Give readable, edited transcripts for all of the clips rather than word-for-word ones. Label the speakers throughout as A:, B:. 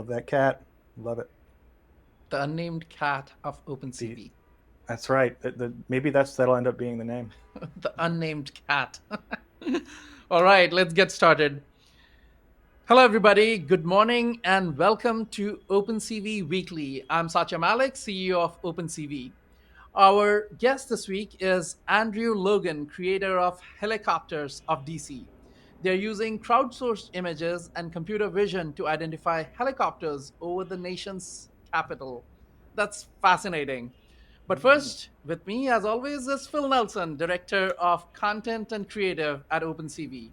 A: Love that cat. Love it.
B: The unnamed cat of
A: The,
B: OpenCV.
A: that's right. Maybe that'll end up being the name.
B: The unnamed cat. All right, let's get started. Hello, everybody. Good morning and welcome to OpenCV Weekly. I'm Satya Malik, CEO of OpenCV. Our guest this week is Andrew Logan, creator of Helicopters of DC. They're using crowdsourced images and computer vision to identify helicopters over the nation's capital. That's fascinating. But first, with me, as always, is Phil Nelson, Director of Content and Creative at OpenCV.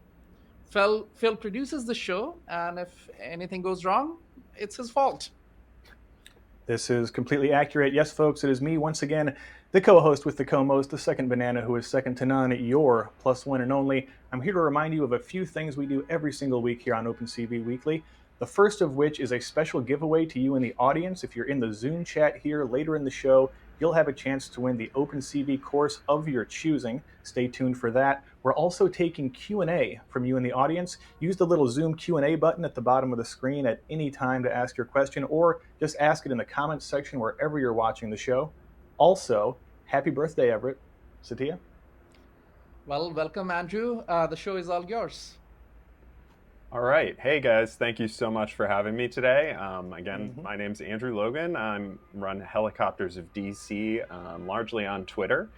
B: Phil produces the show, and if anything goes wrong, it's his fault.
A: This is completely accurate. Yes, folks, it is me once again, the co-host with the co-most, the second banana who is second to none, your plus one and only. I'm here to remind you of a few things we do every single week here on OpenCV Weekly. The first of which is a special giveaway to you in the audience. If you're in the Zoom chat here later in the show, you'll have a chance to win the OpenCV course of your choosing. Stay tuned for that. We're also taking Q&A from you in the audience. Use the little Zoom Q&A button at the bottom of the screen at any time to ask your question, or just ask it in the comments section wherever you're watching the show. Also, happy birthday, Everett. Satya?
B: Well, welcome, Andrew. The show is all yours.
C: All right. Hey, guys. Thank you so much for having me today. My name's Andrew Logan. I run Helicopters of DC, largely on Twitter.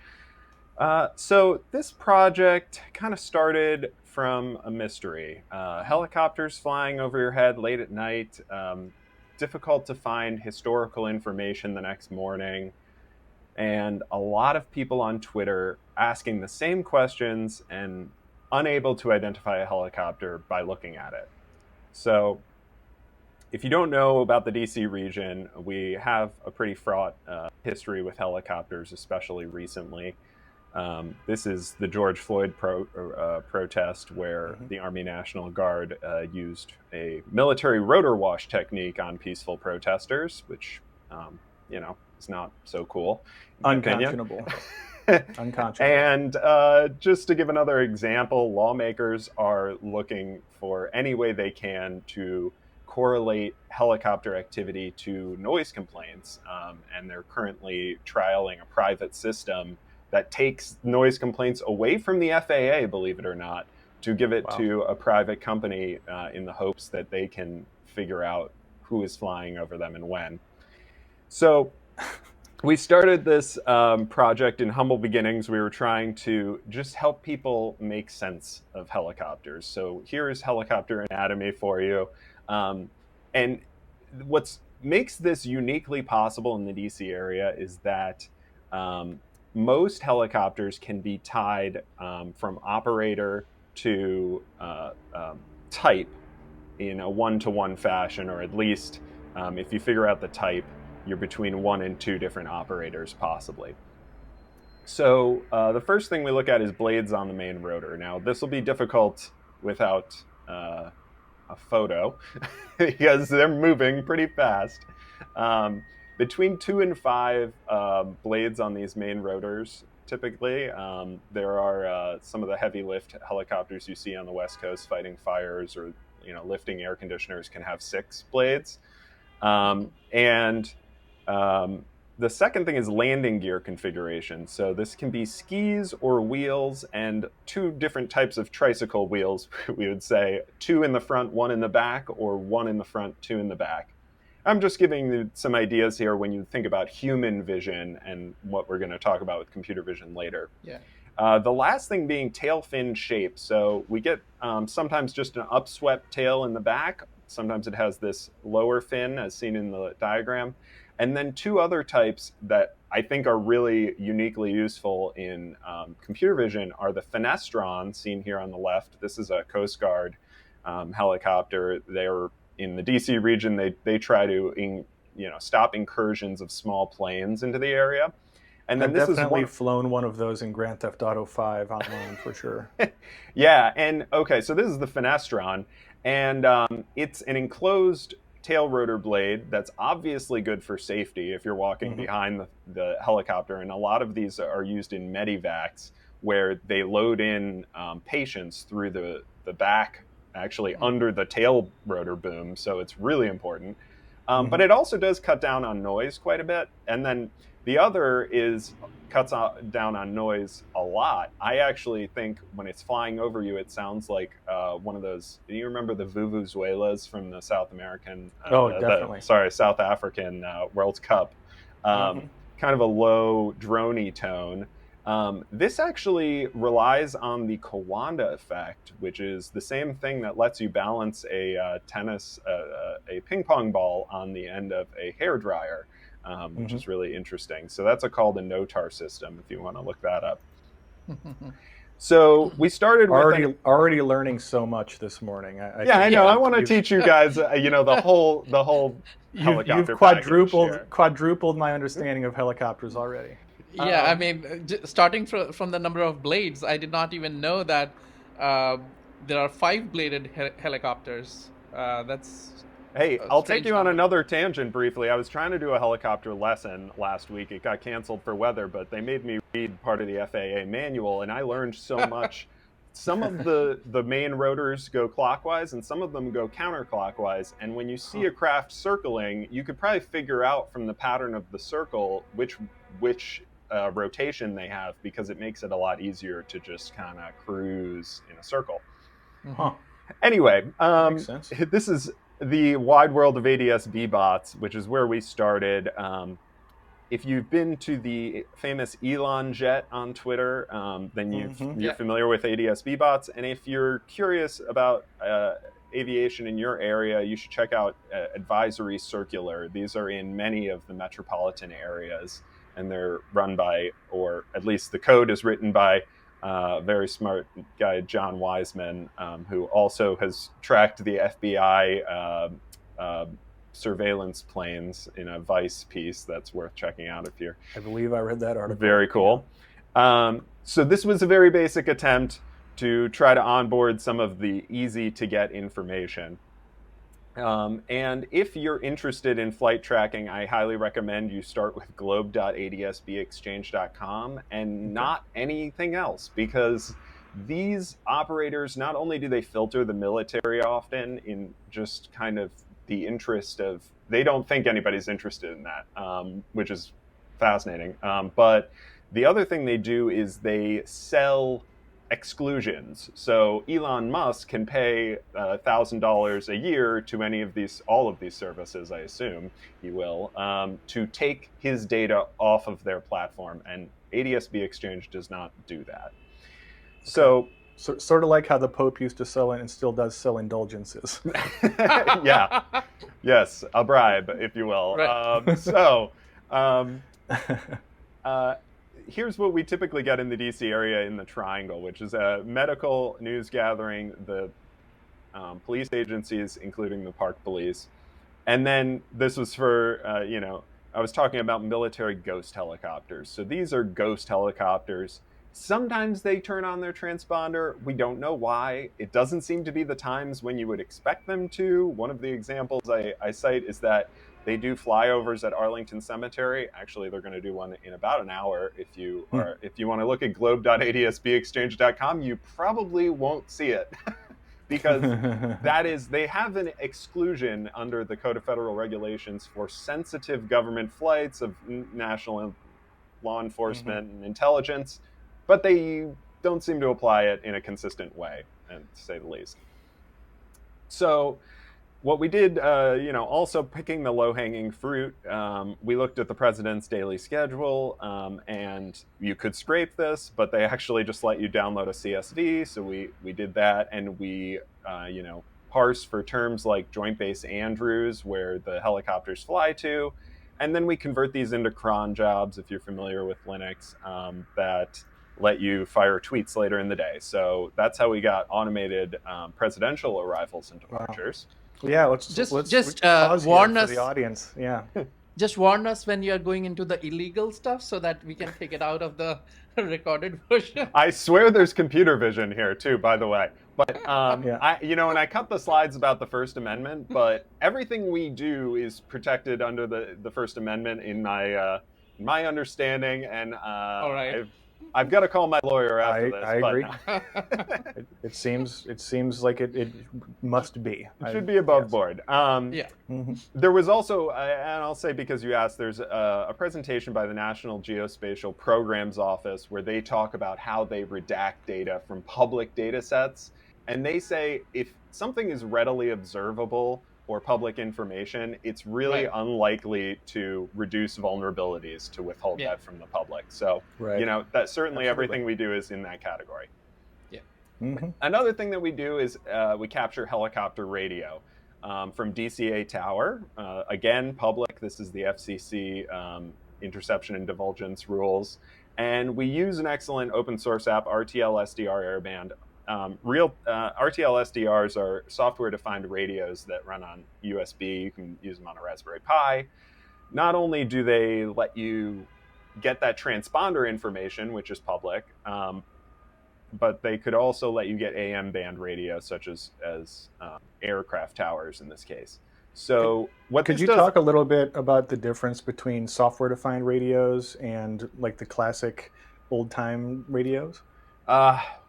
C: So this project kind of started from a mystery. Helicopters flying over your head late at night, difficult to find historical information the next morning, and a lot of people on Twitter asking the same questions and unable to identify a helicopter by looking at it. So if you don't know about the DC region, we have a pretty fraught history with helicopters, especially recently. This is the George Floyd protest where the Army National Guard used a military rotor wash technique on peaceful protesters, which, is not so cool.
A: Unconscionable. Unconscionable.
C: And just to give another example, lawmakers are looking for any way they can to correlate helicopter activity to noise complaints. And they're currently trialing a private system that takes noise complaints away from the FAA, believe it or not, to give it to a private company in the hopes that they can figure out who is flying over them and when. So we started this project in humble beginnings. We were trying to just help people make sense of helicopters. So here is helicopter anatomy for you. And what makes this uniquely possible in the DC area is that most helicopters can be tied from operator to type in a one-to-one fashion, or at least if you figure out the type, you're between one and two different operators possibly. So the first thing we look at is blades on the main rotor. Now this will be difficult without a photo because they're moving pretty fast. Between 2 and 5 blades on these main rotors, typically. There are some of the heavy lift helicopters you see on the West Coast fighting fires or lifting air conditioners can have 6 blades. The second thing is landing gear configuration. So this can be skis or wheels and 2 different types of tricycle wheels, we would say. 2 in the front, 1 in the back, or 1 in the front, 2 in the back. I'm just giving you some ideas here when you think about human vision and what we're going to talk about with computer vision later.
B: Yeah.
C: The last thing being tail fin shape. So we get sometimes just an upswept tail in the back. Sometimes it has this lower fin as seen in the diagram. And then 2 other types that I think are really uniquely useful in computer vision are the Finestron, seen here on the left. This is a Coast Guard helicopter. They're in the DC region. They try to stop incursions of small planes into the area. And then
A: I've definitely flown one of those in Grand Theft Auto 5 online for sure.
C: Yeah, and okay, so this is the Finestron, and it's an enclosed tail rotor blade that's obviously good for safety if you're walking behind the helicopter, and a lot of these are used in medevacs where they load in patients through the back, actually under the tail rotor boom, so it's really important. But it also does cut down on noise quite a bit. And then the other cuts down on noise a lot. I actually think when it's flying over you, it sounds like one of those. Do you remember the vuvuzelas from the South American?
A: Definitely.
C: South African World Cup. Kind of a low, drony tone. This actually relies on the Kawanda effect, which is the same thing that lets you balance a ping pong ball on the end of a hairdryer, which is really interesting. So that's called a NOTAR system, if you want to look that up. So we started
A: already learning so much this morning.
C: I know. I want to teach you guys, the whole helicopter.
A: You've quadrupled my understanding of helicopters already.
B: Yeah, I mean, starting from the number of blades, I did not even know that there are 5-bladed helicopters.
C: Hey, I'll take you on another tangent briefly. I was trying to do a helicopter lesson last week. It got canceled for weather, but they made me read part of the FAA manual, and I learned so much. Some of the main rotors go clockwise, and some of them go counterclockwise. And when you see a craft circling, you could probably figure out from the pattern of the circle which rotation they have, because it makes it a lot easier to just kind of cruise in a circle. Anyway,
A: makes sense.
C: This is the wide world of ADS-B bots, which is where we started. If you've been to the famous Elon jet on Twitter, then you're familiar with ADS-B bots. And if you're curious about aviation in your area, you should check out Advisory Circular. These are in many of the metropolitan areas, and they're run by, or at least the code is written by, a very smart guy, John Wiseman, who also has tracked the FBI surveillance planes in a Vice piece that's worth checking out if you're...
A: I believe I read that article.
C: Very cool. So this was a very basic attempt to try to onboard some of the easy-to-get information. And if you're interested in flight tracking, I highly recommend you start with globe.adsbexchange.com and not anything else, because these operators, not only do they filter the military often in just kind of the interest of, they don't think anybody's interested in that, which is fascinating. But the other thing they do is they sell exclusions. So Elon Musk can pay $1,000 a year to all of these services, I assume he will, to take his data off of their platform. And ADS-B Exchange does not do that. Okay.
A: So sort of like how the Pope used to sell and still does sell indulgences.
C: Yeah. Yes, a bribe, if you will. Right. Here's what we typically get in the DC area in the Triangle, which is a medical news gathering, the police agencies, including the Park Police. And then this was for, I was talking about military ghost helicopters. So these are ghost helicopters. Sometimes they turn on their transponder. We don't know why. It doesn't seem to be the times when you would expect them to. One of the examples I cite is that they do flyovers at Arlington Cemetery. Actually, they're going to do one in about an hour. If you want to look at globe.adsbexchange.com, you probably won't see it because they have an exclusion under the Code of Federal Regulations for sensitive government flights of national law enforcement and intelligence, but they don't seem to apply it in a consistent way, and to say the least. So what we did, also picking the low-hanging fruit, we looked at the president's daily schedule, and you could scrape this, but they actually just let you download a CSV. So we did that, and we, parse for terms like Joint Base Andrews, where the helicopters fly to, and then we convert these into cron jobs, if you're familiar with Linux, that let you fire tweets later in the day. So that's how we got automated presidential arrivals and departures.
A: Wow. Yeah, let's
B: just
A: warn us for the audience. Yeah,
B: just warn us when you are going into the illegal stuff so that we can take it out of the recorded version.
C: I swear there's computer vision here too, by the way. But and I cut the slides about the First Amendment, but everything we do is protected under the First Amendment in my understanding, and
B: all right.
C: I've got to call my lawyer after this.
A: I agree.
C: But
A: It seems like it must be.
C: It should be above
A: yes.
C: board.
B: Yeah.
A: Mm-hmm.
C: There was also, and I'll say because you asked, there's a presentation by the National Geospatial Programs Office where they talk about how they redact data from public data sets. And they say if something is readily observable or public information, it's really unlikely to reduce vulnerabilities to withhold that from the public. So, that certainly everything we do is in that category.
B: Yeah.
A: Mm-hmm.
C: Another thing that we do is we capture helicopter radio from DCA Tower. Again, public. This is the FCC interception and divulgence rules. And we use an excellent open source app, RTL SDR Airband. RTL SDRs are software-defined radios that run on USB. You can use them on a Raspberry Pi. Not only do they let you get that transponder information, which is public, but they could also let you get AM band radio, such as aircraft towers in this case. So
A: could you talk a little bit about the difference between software-defined radios and like the classic old-time radios?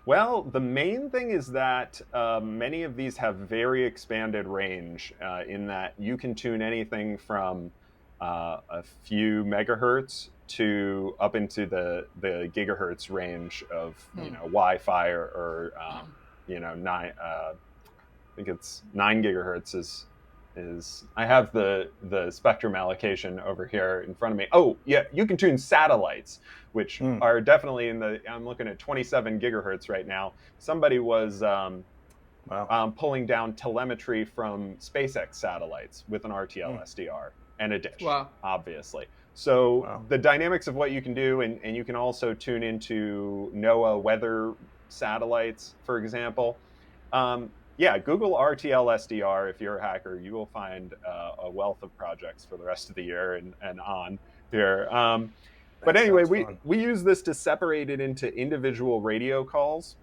C: Well, the main thing is that many of these have very expanded range in that you can tune anything from a few megahertz to up into the gigahertz range of Wi-Fi or 9. I think it's 9 gigahertz is I have the spectrum allocation over here in front of me. Oh yeah, you can tune satellites, which are definitely I'm looking at 27 gigahertz right now. Somebody was pulling down telemetry from SpaceX satellites with an RTL SDR and a dish, obviously. So the dynamics of what you can do, and you can also tune into NOAA weather satellites, for example. Google RTL SDR. If you're a hacker, you will find a wealth of projects for the rest of the year and on here. But anyway, we use this to separate it into individual radio calls.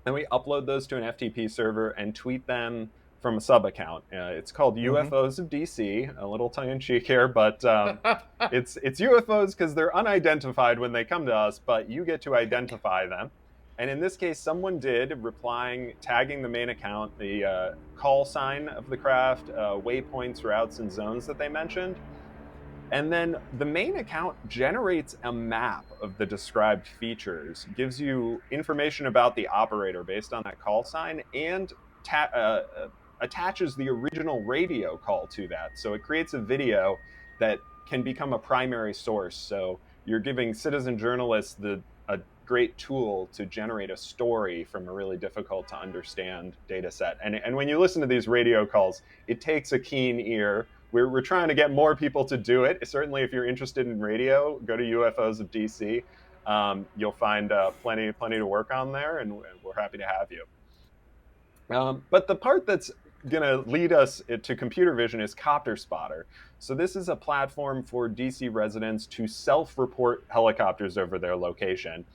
C: And we upload those to an FTP server and tweet them from a sub account. It's called UFOs of DC, a little tongue-in-cheek here, but it's UFOs because they're unidentified when they come to us, but you get to identify them. And in this case, someone did, tagging the main account, the call sign of the craft, waypoints, routes, and zones that they mentioned. And then the main account generates a map of the described features, gives you information about the operator based on that call sign, and attaches the original radio call to that. So it creates a video that can become a primary source. So you're giving citizen journalists a great tool to generate a story from a really difficult to understand data set. And when you listen to these radio calls, it takes a keen ear. We're trying to get more people to do it. Certainly, if you're interested in radio, go to UFOs of DC. You'll find plenty to work on there, and we're happy to have you. But the part that's going to lead us to computer vision is Copter Spotter. So this is a platform for DC residents to self-report helicopters over their location.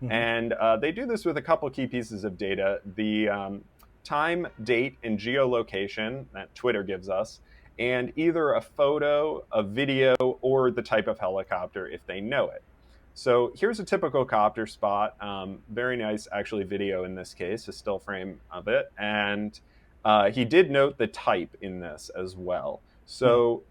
C: Mm-hmm. And they do this with a couple key pieces of data. The time, date, and geolocation that Twitter gives us, and either a photo, a video, or the type of helicopter if they know it. So here's a typical copter spot. Very nice, actually, video in this case, a still frame of it. And he did note the type in this as well. So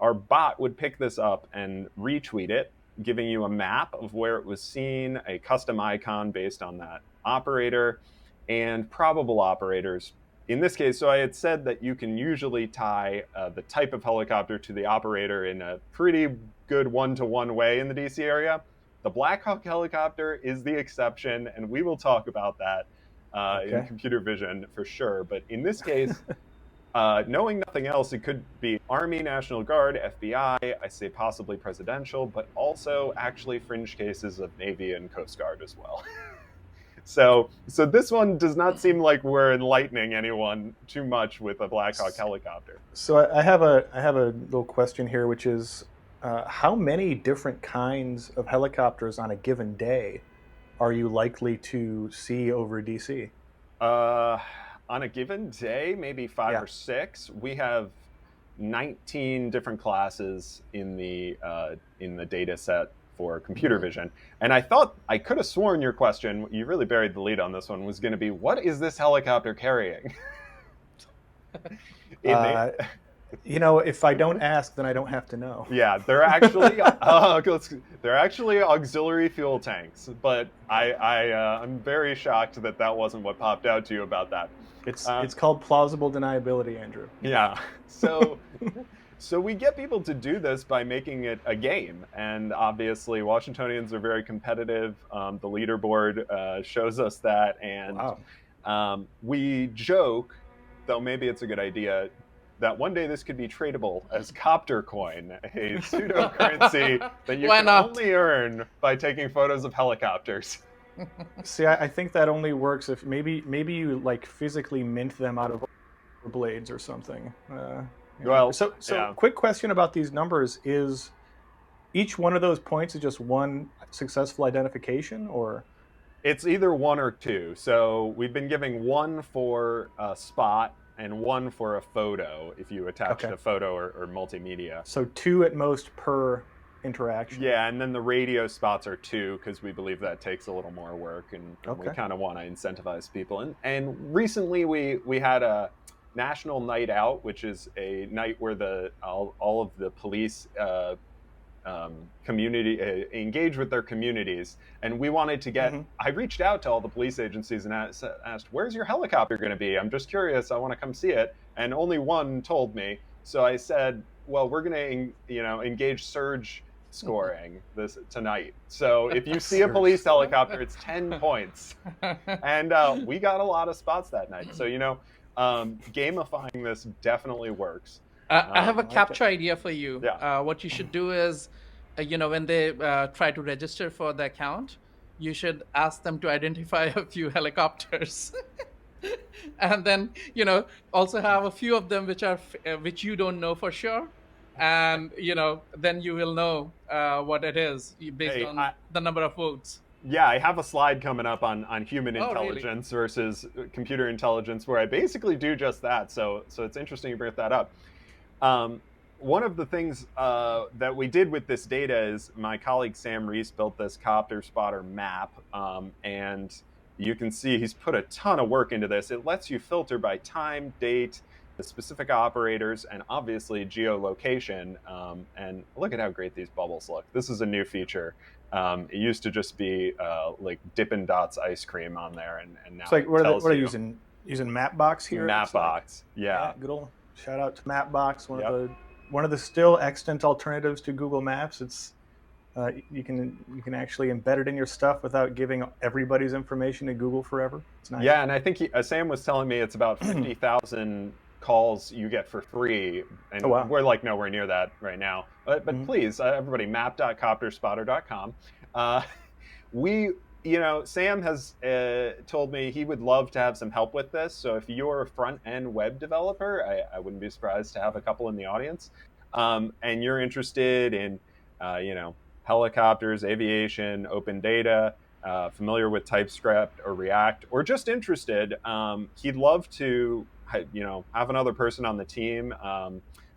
C: our bot would pick this up and retweet it, giving you a map of where it was seen, a custom icon based on that operator, and probable operators. In this case, so I had said that you can usually tie the type of helicopter to the operator in a pretty good one-to-one way in the DC area. The Black Hawk helicopter is the exception, and we will talk about that in computer vision for sure. But in this case, knowing nothing else, it could be Army, National Guard, FBI, I say possibly presidential, but also actually fringe cases of Navy and Coast Guard as well. So this one does not seem like we're enlightening anyone too much with a Black Hawk helicopter.
A: So I have a little question here, which is how many different kinds of helicopters on a given day are you likely to see over DC?
C: On a given day, maybe 5 or 6. We have 19 different classes in the data set for computer vision. And I thought, I could have sworn your question, you really buried the lead on this one, was going to be, what is this helicopter carrying?
A: If I don't ask, then I don't have to know.
C: Yeah, they're actually auxiliary fuel tanks, but I'm very shocked that wasn't what popped out to you about that.
A: It's called plausible deniability, Andrew.
C: Yeah. So we get people to do this by making it a game, and obviously Washingtonians are very competitive. The leaderboard shows us that, and wow. We joke, though maybe it's a good idea, that one day this could be tradable as Copter Coin, a pseudo-currency that you can only earn by taking photos of helicopters.
A: See, I think that only works if maybe you like physically mint them out of blades or something.
C: Well,
A: so
C: yeah.
A: Quick question about these numbers: is each one of those points is just one successful identification, or?
C: It's either one or two. So we've been giving one for a spot and one for a photo if you attach a photo or multimedia.
A: So two at most per interaction.
C: Yeah, and then the radio spots are two because we believe that takes a little more work, and we kind of want to incentivize people. And recently we had a National Night Out, which is a night where all of the police community engage with their communities, and we wanted to get I reached out to all the police agencies and asked, where's your helicopter going to be? I'm just curious, I want to come see it. And only one told me. So I said, well, we're going to engage surge scoring tonight. So if you see a police helicopter, it's 10 points. And we got a lot of spots that night. So gamifying this definitely works.
B: I have a capture idea for you.
C: Yeah.
B: What you should do is, when they try to register for the account, you should ask them to identify a few helicopters. And then, also have a few of them which you don't know for sure. And, then you will know what it is based on the number of votes.
C: Yeah, I have a slide coming up on human intelligence versus computer intelligence where I basically do just that. So it's interesting you bring that up. One of the things that we did with this data is my colleague Sam Reese built this copter spotter map, and you can see he's put a ton of work into this. It lets you filter by time, date, the specific operators, and obviously geolocation. And look at how great these bubbles look. This is a new feature. It used to just be like Dippin' Dots ice cream on there, and now
A: it's like what are you using Mapbox here?
C: Mapbox, yeah.
A: Good old shout out to Mapbox, one of the still extant alternatives to Google Maps. It's you can actually embed it in your stuff without giving everybody's information to Google forever. It's nice.
C: Yeah, and I think Sam was telling me it's about 50,000 calls you get for free, and we're like nowhere near that right now. But please, everybody, map.copterspotter.com. Sam has told me he would love to have some help with this. So if you're a front-end web developer, I wouldn't be surprised to have a couple in the audience, and you're interested in, helicopters, aviation, open data, familiar with TypeScript or React, or just interested, he'd love to, have another person on the team.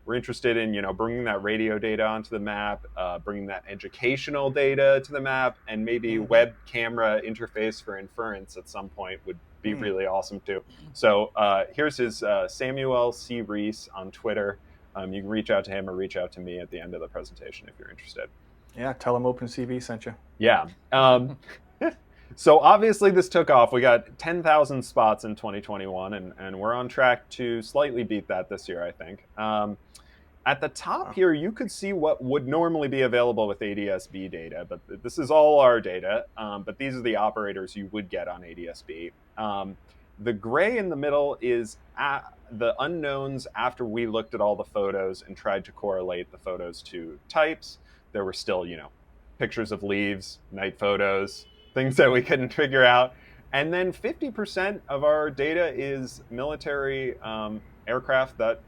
C: We're interested in, bringing that radio data onto the map, bringing that educational data to the map, and maybe web camera interface for inference at some point would be really awesome too. So here's his Samuel C. Reese on Twitter. You can reach out to him or reach out to me at the end of the presentation if you're interested.
A: Yeah, tell him OpenCV sent you.
C: Yeah. So obviously this took off. We got 10,000 spots in 2021, and we're on track to slightly beat that this year, I think. At the top here, you could see what would normally be available with ADS-B data, but this is all our data, but these are the operators you would get on ADS-B. The gray in the middle is the unknowns after we looked at all the photos and tried to correlate the photos to types. There were still, pictures of leaves, night photos, things that we couldn't figure out. And then 50% of our data is military aircraft that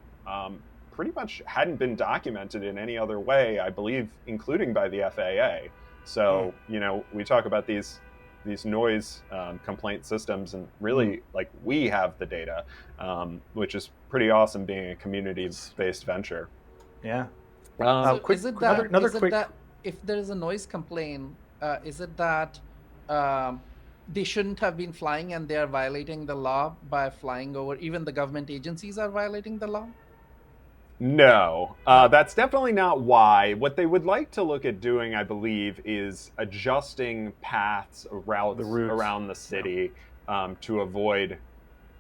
C: pretty much hadn't been documented in any other way, I believe, including by the FAA. So, we talk about these noise complaint systems, and really, we have the data, which is pretty awesome being a community-based venture.
A: Yeah.
B: Quick, if there is a noise complaint, is it that um, they shouldn't have been flying and they are violating the law by flying over? Even the government agencies are violating the law?
C: No,
B: No.
C: that's definitely not why. What they would like to look at doing, I believe, is adjusting paths,
A: The
C: routes
A: routes.
C: around the city to avoid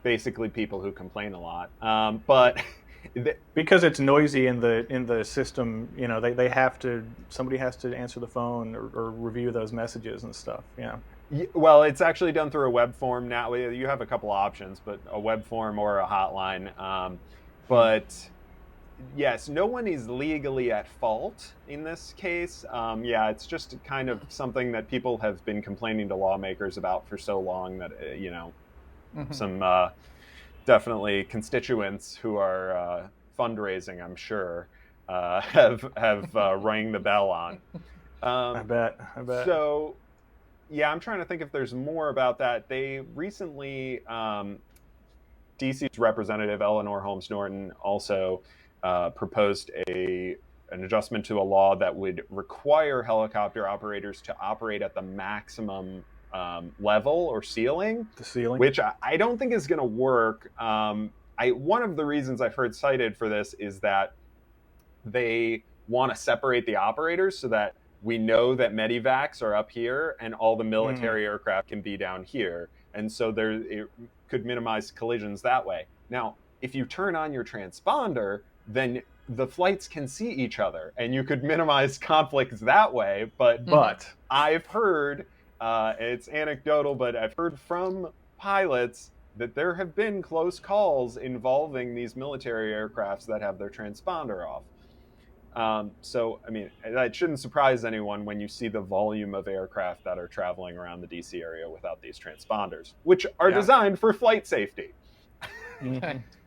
C: basically people who complain a lot. But
A: Because it's noisy in the system, they have to, somebody has to answer the phone or review those messages and stuff. Yeah.
C: well, it's actually done through a web form now. You have a couple options, but a web form or a hotline. But yes, no one is legally at fault in this case. Yeah, it's just kind of something that people have been complaining to lawmakers about for so long that, some definitely constituents who are fundraising, I'm sure, have rang the bell on.
A: I bet.
C: So, yeah, I'm trying to think if there's more about that. They recently, DC's representative Eleanor Holmes Norton also proposed an adjustment to a law that would require helicopter operators to operate at the maximum level or ceiling,
A: The ceiling.
C: which I don't think is going to work. One of the reasons I've heard cited for this is that they want to separate the operators so that we know that medivacs are up here and all the military aircraft can be down here. And so it could minimize collisions that way. Now, if you turn on your transponder, then the flights can see each other and you could minimize conflicts that way. But I've heard, it's anecdotal, but I've heard from pilots that there have been close calls involving these military aircrafts that have their transponder off. So, I mean, that shouldn't surprise anyone when you see the volume of aircraft that are traveling around the DC area without these transponders, which are designed for flight safety.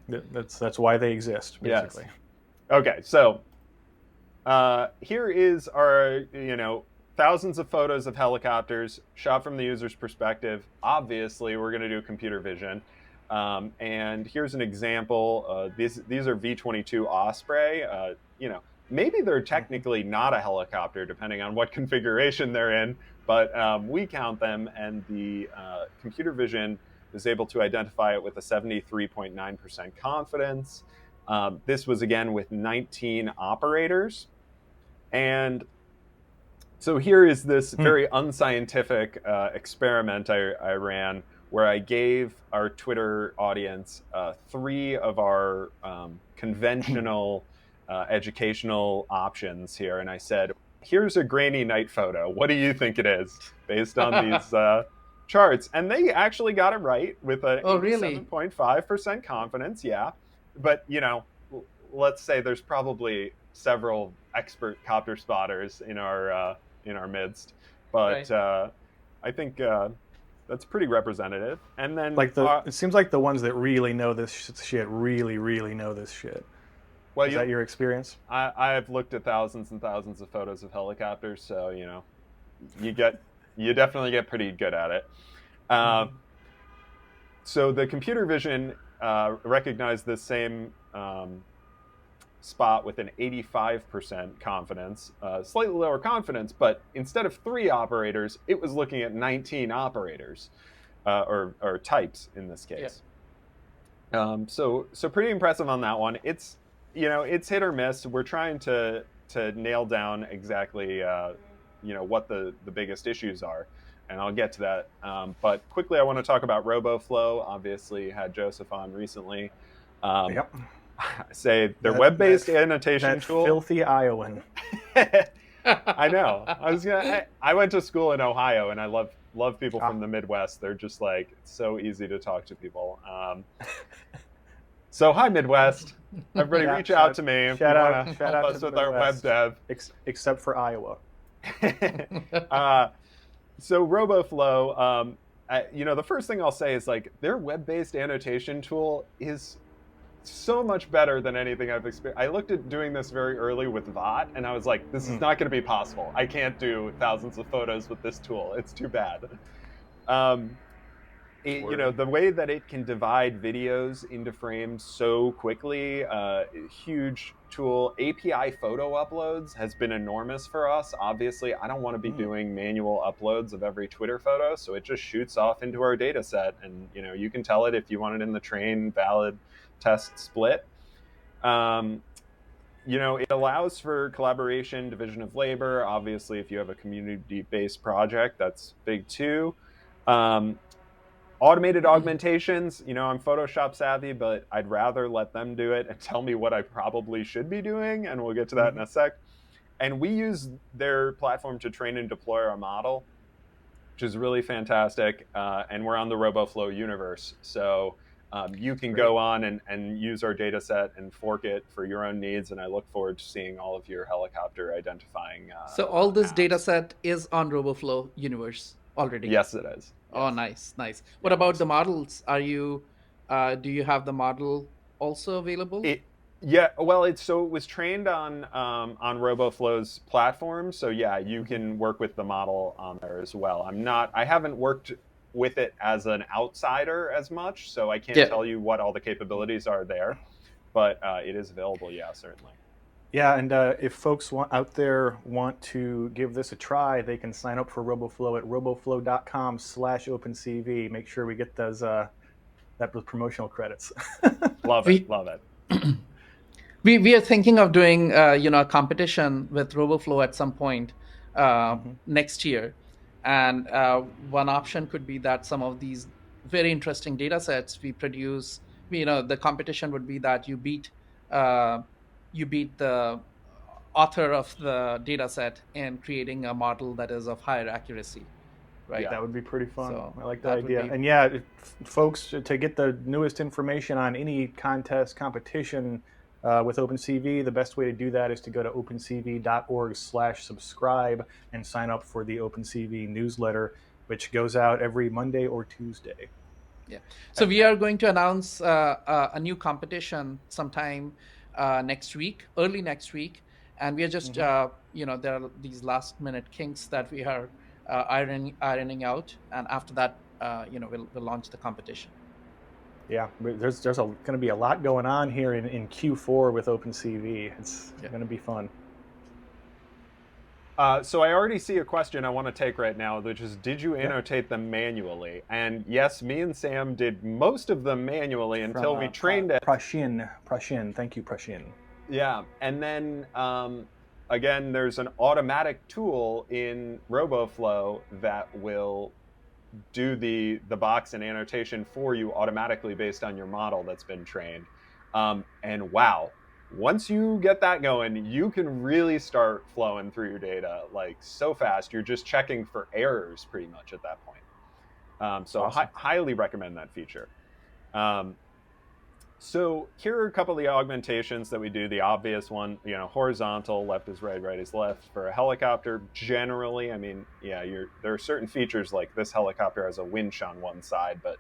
A: That's why they exist, basically.
C: Yes. Okay, so here is our, thousands of photos of helicopters shot from the user's perspective. Obviously, we're going to do computer vision. And here's an example. These are V-22 Osprey. Maybe they're technically not a helicopter, depending on what configuration they're in, but we count them, and the computer vision is able to identify it with a 73.9% confidence. This was, again, with 19 operators. And so here is this very unscientific experiment I ran, where I gave our Twitter audience 3 of our conventional educational options here. And I said, here's a grainy night photo. What do you think it is based on these charts? And they actually got it right with a 87.5% confidence. Yeah. But, let's say there's probably several expert copter spotters in our midst. But I think that's pretty representative. And then
A: it seems like the ones that really know this shit really, really know this shit.
C: Well,
A: is that your experience?
C: I've looked at thousands and thousands of photos of helicopters, so you definitely get pretty good at it. So the computer vision recognized the same spot with an 85% confidence, slightly lower confidence, but instead of 3 operators, it was looking at 19 operators, or types in this case. Yeah. So pretty impressive on that one. It's hit or miss. We're trying to nail down exactly what the biggest issues are, and I'll get to that. But quickly, I want to talk about Roboflow. Obviously, had Joseph on recently.
A: Yep.
C: Say their web-based annotation tool.
A: Filthy Iowan.
C: I know. I went to school in Ohio, and I love people from the Midwest. They're just like, it's so easy to talk to people. So hi Midwest, everybody, reach out to me.
A: Shout out
C: help us with our web dev.
A: Except for Iowa.
C: So Roboflow, the first thing I'll say is their web-based annotation tool is so much better than anything I've experienced. I looked at doing this very early with VOT, and I was like, this is not going to be possible. I can't do thousands of photos with this tool. It's too bad. The way that it can divide videos into frames so quickly, huge tool. API photo uploads has been enormous for us. Obviously, I don't want to be doing manual uploads of every Twitter photo, so it just shoots off into our data set, and you can tell it if you want it in the train, valid, test, split. It allows for collaboration, division of labor. Obviously, if you have a community-based project, that's big too. Automated augmentations, I'm Photoshop savvy, but I'd rather let them do it and tell me what I probably should be doing, and we'll get to that in a sec. And we use their platform to train and deploy our model, which is really fantastic. And we're on the Roboflow universe. So you can go on and use our data set and fork it for your own needs. And I look forward to seeing all of your helicopter identifying.
B: So all this
C: apps.
B: data set is on Roboflow universe already?
C: Yes, it is.
B: Oh, nice. What about the models? Do you have the model also available?
C: It was trained on Roboflow's platform, so yeah, you can work with the model on there as well. I haven't worked with it as an outsider as much, so I can't tell you what all the capabilities are there, but it is available, yeah, certainly.
A: Yeah, and if folks out there want to give this a try, they can sign up for Roboflow at roboflow.com/OpenCV. Make sure we get those promotional credits.
C: Love it.
B: We are thinking of doing a competition with Roboflow at some point next year, and one option could be that some of these very interesting data sets we produce, the competition would be that you beat the author of the data set in creating a model that is of higher accuracy, right?
A: Yeah, that would be pretty fun.
B: So
A: I like that idea. And yeah, folks, to get the newest information on any competition with OpenCV, the best way to do that is to go to opencv.org/subscribe and sign up for the OpenCV newsletter, which goes out every Monday or Tuesday.
B: Yeah. So we are going to announce a new competition sometime early next week, and we are just there are these last minute kinks that we are ironing out, and after that we'll launch the competition.
A: Yeah, there's going to be a lot going on here in Q4 with OpenCV. It's going to be fun.
C: So I already see a question I want to take right now, which is, did you annotate them manually? And yes, me and Sam did most of them manually until we trained it.
A: Prashin. Thank you, Prashin.
C: Yeah, and then again, there's an automatic tool in Roboflow that will do the box and annotation for you automatically based on your model that's been trained. And wow. Once you get that going, you can really start flowing through your data like so fast. You're just checking for errors pretty much at that point. So awesome. Highly recommend that feature. So here are a couple of the augmentations that we do. The obvious one, horizontal, left is right, right is left. For a helicopter, generally, there are certain features like this helicopter has a winch on one side, but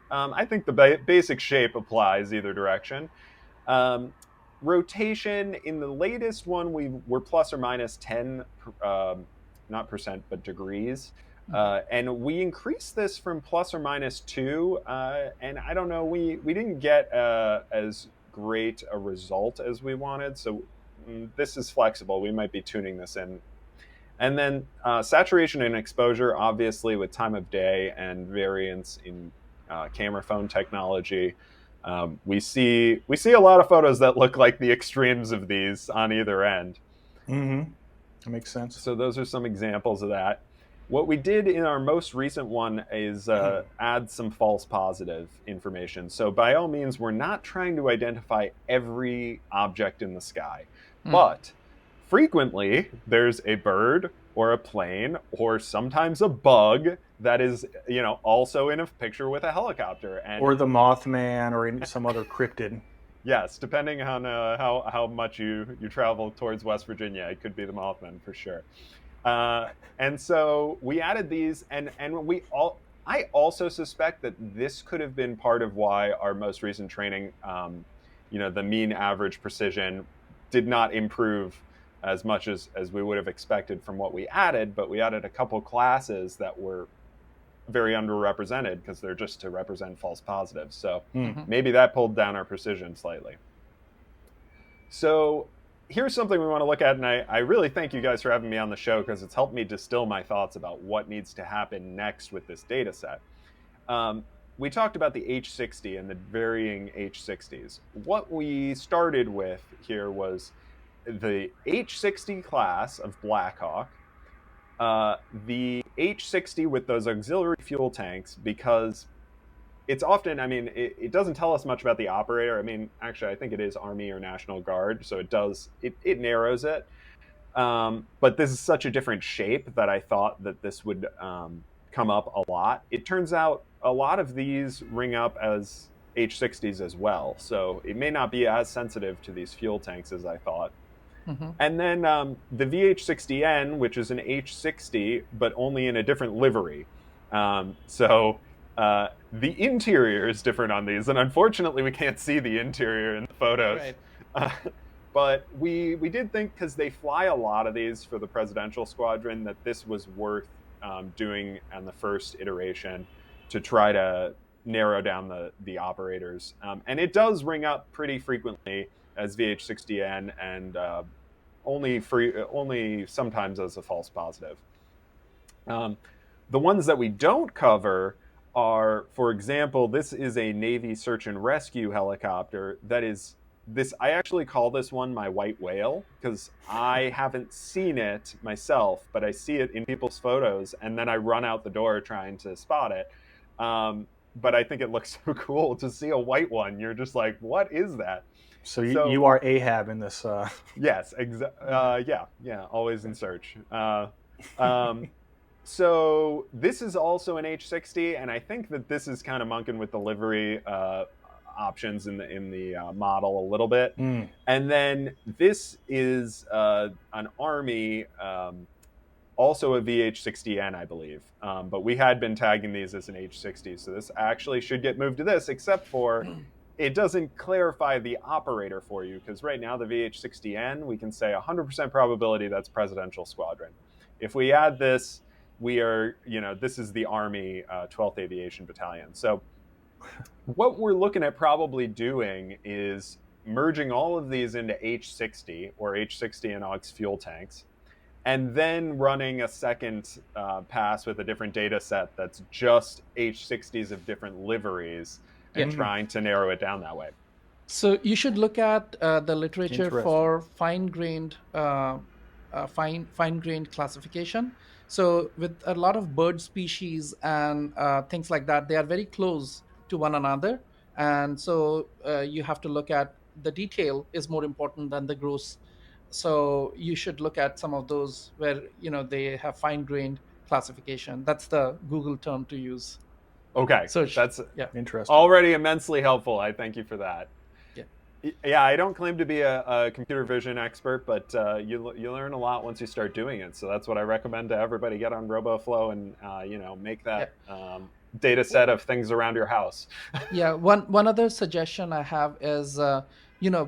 C: I think the basic shape applies either direction. Rotation, in the latest one, we're plus or minus 10, not percent, but degrees. And we increased this from plus or minus 2. And I don't know, we didn't get as great a result as we wanted. So this is flexible. We might be tuning this in. And then saturation and exposure, obviously, with time of day and variance in camera phone technology. We see a lot of photos that look like the extremes of these on either end.
A: Mm-hmm. That makes sense.
C: So those are some examples of that. What we did in our most recent one is add some false positive information. So by all means, we're not trying to identify every object in the sky, but frequently there's a bird or a plane or sometimes a bug that is, also in a picture with a helicopter, or
A: the Mothman, or in some other cryptid.
C: Yes, depending on how much you travel towards West Virginia, it could be the Mothman for sure. And so we added these, and I also suspect that this could have been part of why our most recent training, the mean average precision did not improve as much as we would have expected from what we added, but we added a couple classes that were very underrepresented because they're just to represent false positives. So
B: Mhm.
C: maybe that pulled down our precision slightly. So here's something we want to look at, and I really thank you guys for having me on the show because it's helped me distill my thoughts about what needs to happen next with this data set. We talked about the H60 and the varying H60s. What we started with here was the H60 class of Blackhawk, the H60 with those auxiliary fuel tanks, because it's often, I mean, it doesn't tell us much about the operator. I mean, actually, I think it is Army or National Guard, so it narrows it. But this is such a different shape that I thought that this would come up a lot. It turns out a lot of these ring up as H60s as well, so it may not be as sensitive to these fuel tanks as I thought.
B: Mhm.
C: And then the VH60N, which is an H60, but only in a different livery. So the interior is different on these, and unfortunately we can't see the interior in the photos.
B: Right.
C: But we did think, because they fly a lot of these for the presidential squadron, that this was worth doing on the first iteration to try to narrow down the operators. And it does ring up pretty frequently as VH60N, and only sometimes as a false positive. The ones that we don't cover are, for example, this is a Navy search and rescue helicopter that is this. I actually call this one my white whale because I haven't seen it myself, but I see it in people's photos, and then I run out the door trying to spot it. But I think it looks so cool to see a white one. You're just like, what is that?
A: So you are Ahab in this.
C: Yes, yeah, always in search. So this is also an H60, and I think that this is kind of monkeying with the livery options in the model a little bit. And then this is an Army, also a VH60N, I believe. But we had been tagging these as an H60, so this actually should get moved to this, except for it doesn't clarify the operator for you, because right now the VH60N, we can say 100% probability that's Presidential Squadron. If we add this, we are, this is the Army 12th Aviation Battalion. So what we're looking at probably doing is merging all of these into H60 or H60 and AUX fuel tanks, and then running a second pass with a different data set that's just H60s of different liveries, and trying to narrow it down that way.
B: So you should look at the literature for fine-grained classification. So with a lot of bird species and things like that, they are very close to one another. And so you have to look at the detail is more important than the gross. So you should look at some of those where, they have fine-grained classification. That's the Google term to use.
C: Okay,
B: Search.
C: That's
A: interesting.
C: Already immensely helpful. I thank you for that.
B: Yeah,
C: I don't claim to be a computer vision expert, but you learn a lot once you start doing it. So that's what I recommend to everybody: get on Roboflow and make that data set of things around your house.
B: Yeah, one other suggestion I have is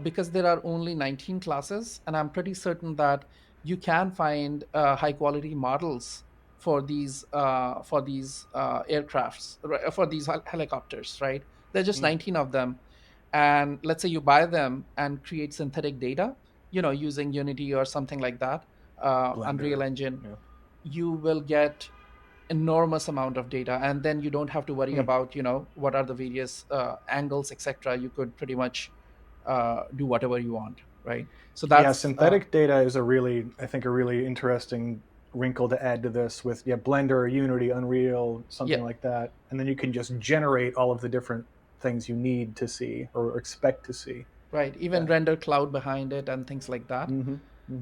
B: because there are only 19 classes, and I'm pretty certain that you can find high quality models for these aircrafts, for these helicopters, right? There are just 19 of them. And let's say you buy them and create synthetic data, using Unity or something like that, Unreal Engine, you will get enormous amount of data. And then you don't have to worry about, what are the various angles, etc. You could pretty much do whatever you want, right? So that's
A: synthetic data is a really interesting wrinkle to add to this with Blender, Unity, Unreal, something like that. And then you can just generate all of the different things you need to see or expect to see.
B: Right. Even render cloud behind it and things like that.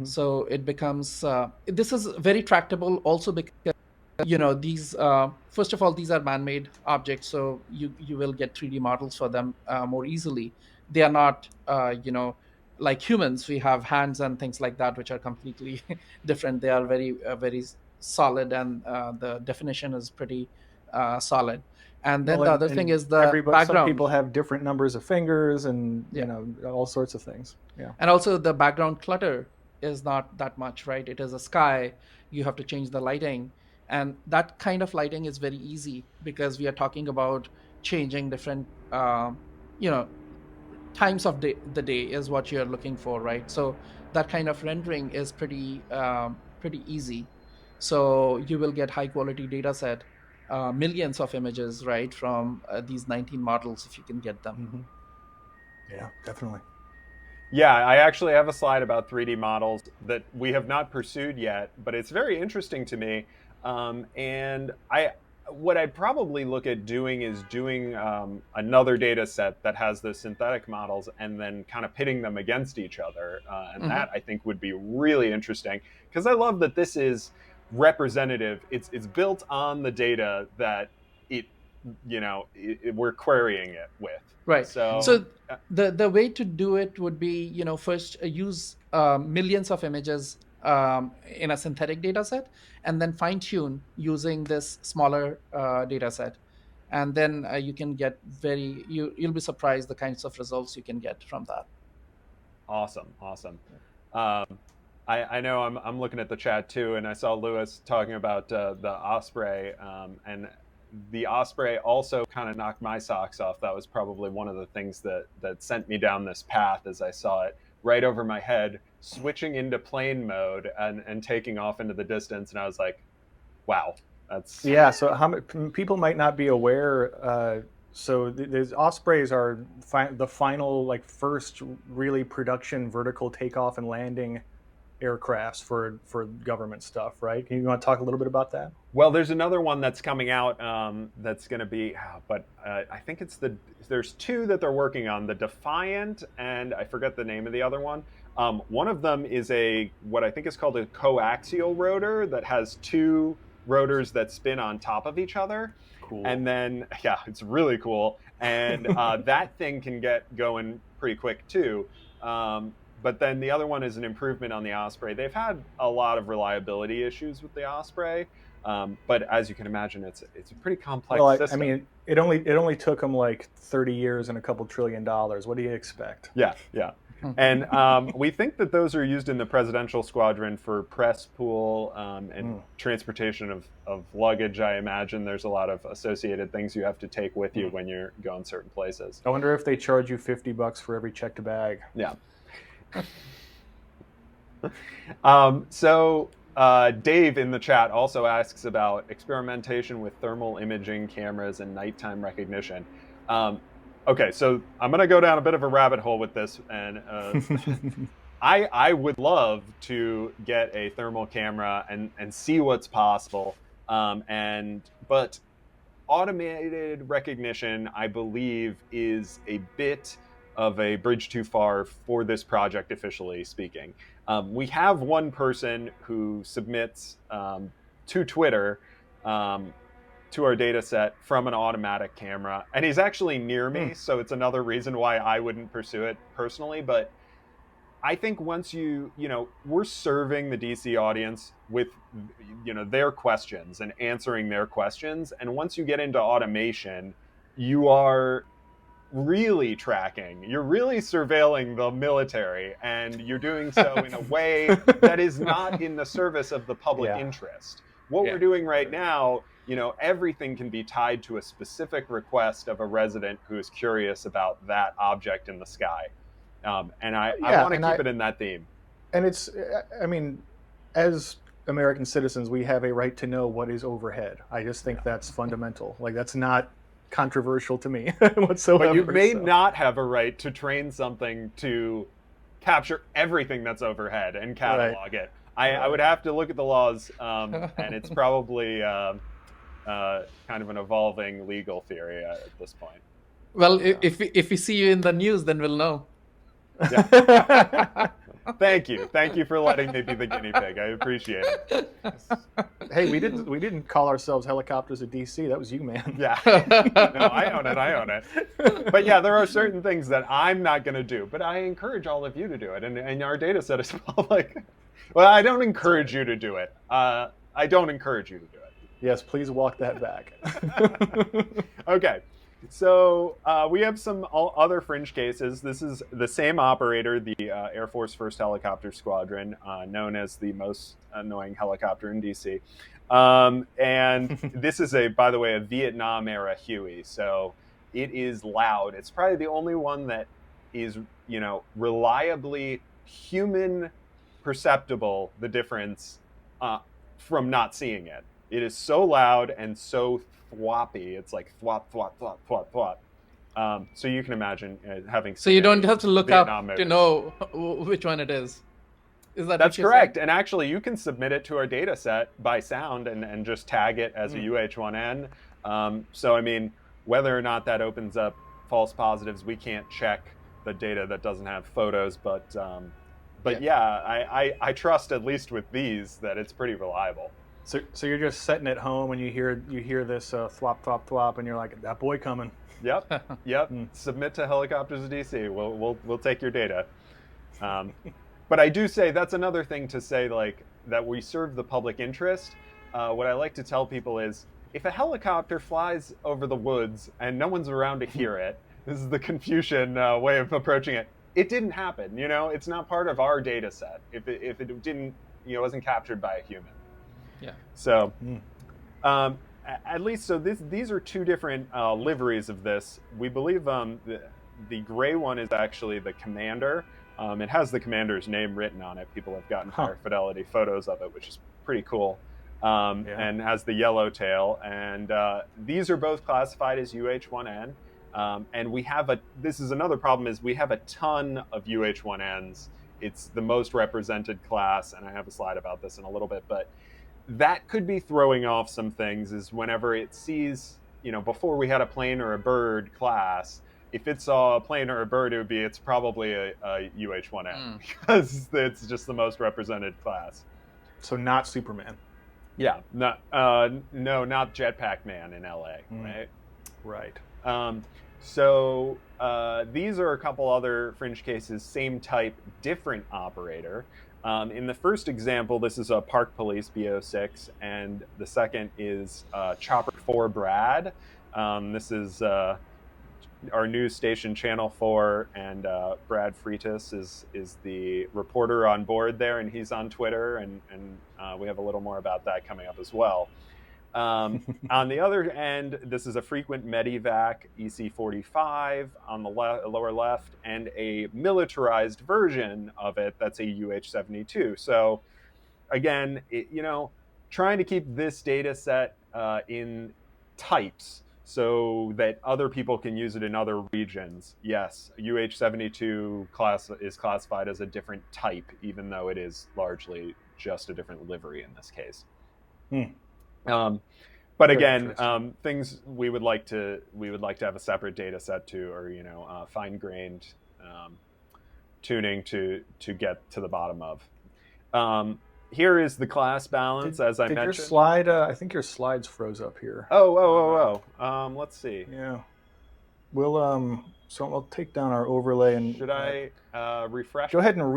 B: So it becomes, this is very tractable also because, these, first of all, these are man-made objects. So you will get 3D models for them more easily. They are not, like humans. We have hands and things like that, which are completely different. They are very, very solid, and the definition is pretty solid. And then the other thing is the background.
A: Some people have different numbers of fingers and all sorts of things. Yeah.
B: And also the background clutter is not that much, right? It is a sky. You have to change the lighting. And that kind of lighting is very easy because we are talking about changing different, times of the day is what you're looking for, right? So that kind of rendering is pretty easy. So you will get high quality data set, millions of images, right, from these 19 models if you can get them.
A: Mm-hmm. Yeah, definitely.
C: Yeah, I actually have a slide about 3D models that we have not pursued yet, but it's very interesting to me. And what I'd probably look at doing is doing another data set that has the synthetic models and then kind of pitting them against each other. And that I think would be really interesting, because I love that this is representative. It's built on the data that we're querying it with.
B: Right.
C: So
B: the way to do it would be, first use millions of images in a synthetic data set, and then fine tune using this smaller data set. And then you can get you'll be surprised the kinds of results you can get from that.
C: Awesome. I know I'm looking at the chat too, and I saw Lewis talking about the Osprey, and the Osprey also kind of knocked my socks off. That was probably one of the things that sent me down this path, as I saw it right over my head, switching into plane mode and taking off into the distance. And I was like, wow, that's...
A: Yeah, so people might not be aware. So the Ospreys are the final, first really production vertical takeoff and landing aircrafts for government stuff, right? You want to talk a little bit about that?
C: Well, there's another one that's coming out that's going to be, but I think there's two that they're working on, the Defiant, and I forget the name of the other one. One of them is what I think is called a coaxial rotor that has two rotors that spin on top of each other.
A: Cool.
C: And then, yeah, it's really cool. And that thing can get going pretty quick too. But then the other one is an improvement on the Osprey. They've had a lot of reliability issues with the Osprey, but as you can imagine, it's a pretty complex system.
A: I mean, it only took them 30 years and a couple $1 trillion. What do you expect?
C: Yeah. And we think that those are used in the presidential squadron for press pool and transportation of luggage. I imagine there's a lot of associated things you have to take with you when you're going certain places.
A: I wonder if they charge you $50 for every checked bag.
C: Yeah. So Dave in the chat also asks about experimentation with thermal imaging cameras and nighttime recognition. Okay, so I'm going to go down a bit of a rabbit hole with this, and I would love to get a thermal camera and see what's possible. But automated recognition, I believe, is a bit of a bridge too far for this project, officially speaking. We have one person who submits to Twitter to our data set from an automatic camera, and he's actually near me, so it's another reason why I wouldn't pursue it personally. But I think once we're serving the DC audience with their questions and answering their questions, and once you get into automation, you are really tracking, you're really surveilling the military, and you're doing so in a way that is not in the service of the public interest. What we're doing right now, everything can be tied to a specific request of a resident who is curious about that object in the sky. And I want to keep it in that theme.
A: And it's, as American citizens, we have a right to know what is overhead. I just think that's fundamental. That's not controversial to me whatsoever.
C: But you may not have a right to train something to capture everything that's overhead and catalog it. I would have to look at the laws, and it's probably kind of an evolving legal theory at this point.
B: Well, if we see you in the news, then we'll know.
C: Yeah. Thank you for letting me be the guinea pig. I appreciate it.
A: Hey, we didn't call ourselves Helicopters of DC. That was you, man.
C: Yeah. No, I own it. But yeah, there are certain things that I'm not going to do, but I encourage all of you to do it. And our data set is public. Well, I don't encourage you to do it. I don't encourage you to do it.
A: Yes, please walk that back.
C: Okay. So we have some other fringe cases. This is the same operator, the Air Force 1st Helicopter Squadron, known as the most annoying helicopter in DC. And this is by the way, a Vietnam era Huey. So it is loud. It's probably the only one that is, reliably human perceptible, the difference from not seeing it. It is so loud and so thwoppy. It's like thwop, thwop, thwop, thwop, thwop. So you can imagine having.
B: So you don't have to look
C: Vietnam
B: up to know which one it is. Is that
C: That's
B: what you're
C: correct.
B: saying?
C: And actually, you can submit it to our data set by sound and just tag it as a UH1N. So, I mean, whether or not that opens up false positives, we can't check the data that doesn't have photos. But I trust, at least with these, that it's pretty reliable.
A: So you're just sitting at home and you hear this thwop, thwop, thwop, and you're like, that boy coming.
C: Yep. Submit to Helicopters DC. We'll take your data. But I do say that's another thing to say, like, that we serve the public interest. What I like to tell people is, if a helicopter flies over the woods and no one's around to hear it, this is the Confucian way of approaching it. It didn't happen. It's not part of our data set. If it didn't, wasn't captured by a human.
B: Yeah.
C: So, at least, so these are two different liveries of this. We believe the gray one is actually the commander. It has the commander's name written on it. People have gotten higher fidelity photos of it, which is pretty cool. And has the yellow tail. And these are both classified as UH1N. And this is another problem, is we have a ton of UH1Ns. It's the most represented class, and I have a slide about this in a little bit, but that could be throwing off some things, is whenever it sees, before we had a plane or a bird class, if it saw a plane or a bird, it's probably a UH1N because it's just the most represented class.
A: So not Superman.
C: Yeah, no, not Jetpack Man in LA, right?
A: Right.
C: So these are a couple other fringe cases, same type, different operator. In the first example, this is a Park Police BO6, and the second is Chopper 4 Brad. This is our news station, Channel 4, and Brad Freitas is the reporter on board there, and he's on Twitter, and we have a little more about that coming up as well. On the other end, this is a frequent Medivac EC45 on the lower left, and a militarized version of it that's a UH72. So again, trying to keep this data set in types so that other people can use it in other regions. Yes, UH72 is classified as a different type, even though it is largely just a different livery in this case. But again, things we would like to have a separate data set to, or fine-grained tuning to get to the bottom of. Here is the class balance, as I mentioned.
A: Your slide, I think your slides froze up here.
C: Oh. Let's see.
A: Yeah. So I'll take down our overlay and.
C: Should I refresh?
A: Go ahead and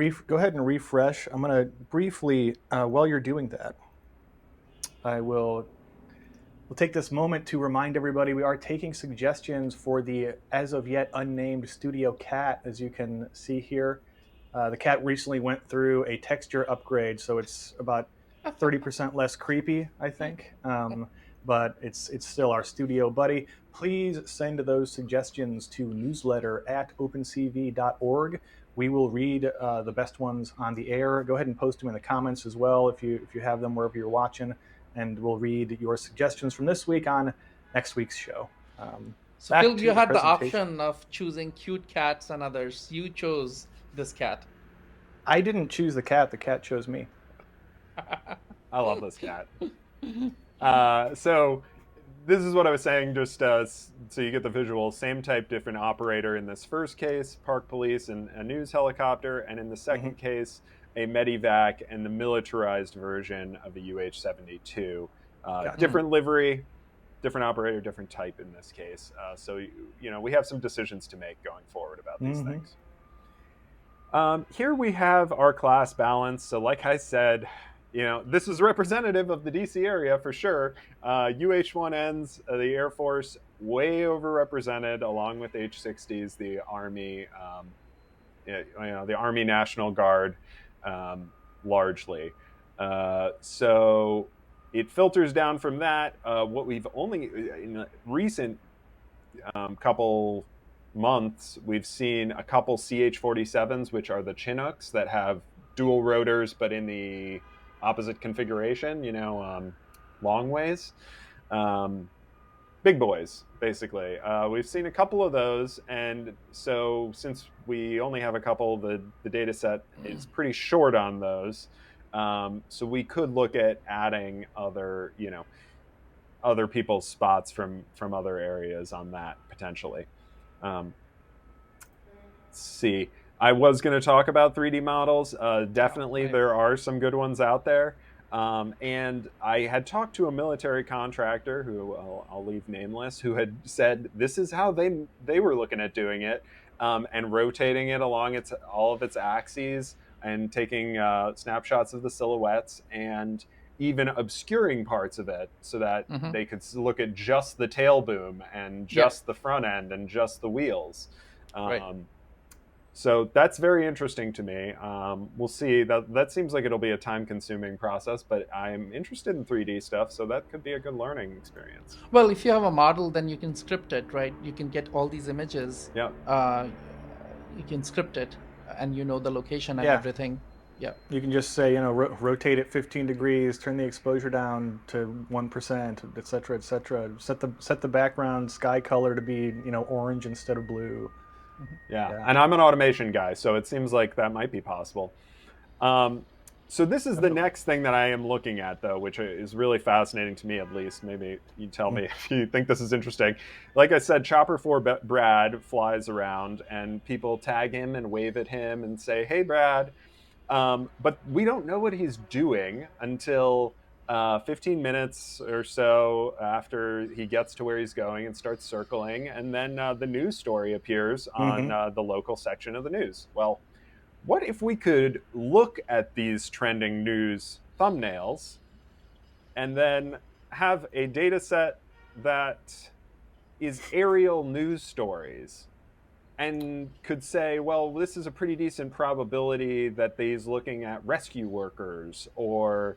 A: refresh. I'm going to briefly, while you're doing that, we'll take this moment to remind everybody we are taking suggestions for the as of yet unnamed studio cat, as you can see here. The cat recently went through a texture upgrade, so it's about 30% less creepy, I think. But it's still our studio buddy. Please send those suggestions to newsletter@opencv.org. We will read the best ones on the air. Go ahead and post them in the comments as well if you have them wherever you're watching, and we'll read your suggestions from this week on next week's show.
B: So Phil, you had the option of choosing cute cats and others. You chose this cat.
A: I didn't choose the cat chose me.
C: I love this cat. So this is what I was saying, just so you get the visual. Same type, different operator. In this first case, Park Police and a news helicopter, and in the second case, a Medivac and the militarized version of a UH-72. Different livery, different operator, different type in this case. So we have some decisions to make going forward about these things. Here we have our class balance. So like I said, this is representative of the DC area for sure. UH-1Ns, the Air Force, way overrepresented, along with H-60s, the Army, the Army National Guard, largely. So it filters down from that. What we've only in the recent couple months, we've seen a couple CH-47s, which are the Chinooks that have dual rotors, but in the opposite configuration, long ways. Big boys, basically. We've seen a couple of those, and so since we only have a couple, the data set is pretty short on those. So we could look at adding other people's spots from other areas on that potentially. Let's see. I was going to talk about 3D models. Definitely, there are some good ones out there. And I had talked to a military contractor who I'll leave nameless, who had said this is how they were looking at doing it, and rotating it along all of its axes and taking snapshots of the silhouettes and even obscuring parts of it so that they could look at just the tail boom and just the front end and just the wheels. So that's very interesting to me. We'll see. That seems like it'll be a time-consuming process, but I'm interested in 3D stuff, so that could be a good learning experience.
B: Well, if you have a model, then you can script it, right? You can get all these images.
C: Yeah.
B: You can script it, and the location and everything. Yeah.
A: You can just say, rotate it 15 degrees, turn the exposure down to 1%, et cetera, et cetera. Set the background sky color to be, orange instead of blue.
C: Yeah, and I'm an automation guy, so it seems like that might be possible. So this is the next thing that I am looking at, though, which is really fascinating to me, at least. Maybe you tell me if you think this is interesting. Like I said, Chopper 4 Brad flies around, and people tag him and wave at him and say, "Hey, Brad." But we don't know what he's doing until 15 minutes or so after he gets to where he's going and starts circling, and then the news story appears on the local section of the news. Well, what if we could look at these trending news thumbnails and then have a data set that is aerial news stories and could say, well, this is a pretty decent probability that he's looking at rescue workers or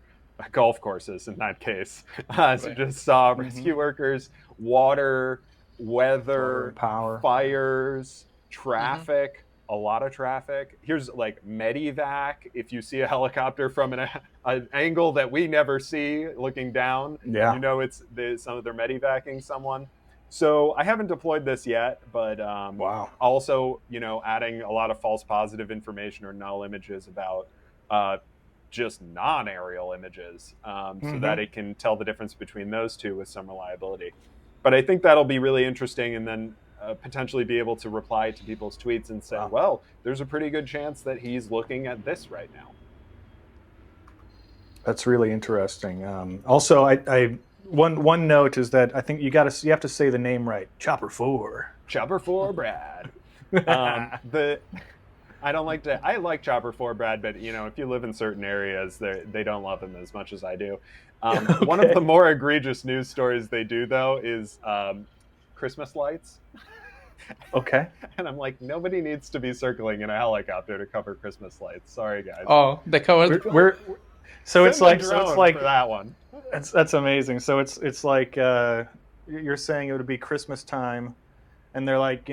C: golf courses in that case. So just saw rescue workers, water, weather,
A: power,
C: fires, traffic, a lot of traffic. Here's like medevac. If you see a helicopter from an angle that we never see looking down, it's they're medevacing someone. So I haven't deployed this yet, but also, adding a lot of false positive information or null images about just non-aerial images so that it can tell the difference between those two with some reliability. But I think that'll be really interesting, and then potentially be able to reply to people's tweets and say, well, there's a pretty good chance that he's looking at this right now.
A: That's really interesting. Also, I one note is that I think you have to say the name right. Chopper 4.
C: Chopper 4 Brad. I like Chopper 4 Brad, but if you live in certain areas, they don't love him as much as I do. One of the more egregious news stories they do, though, is Christmas lights.
A: Okay.
C: And I'm like, nobody needs to be circling in a helicopter to cover Christmas lights. Sorry, guys.
B: Oh, they covered.
A: It's like
C: for that one.
A: That's amazing. So it's like you're saying it would be Christmas time, and they're like,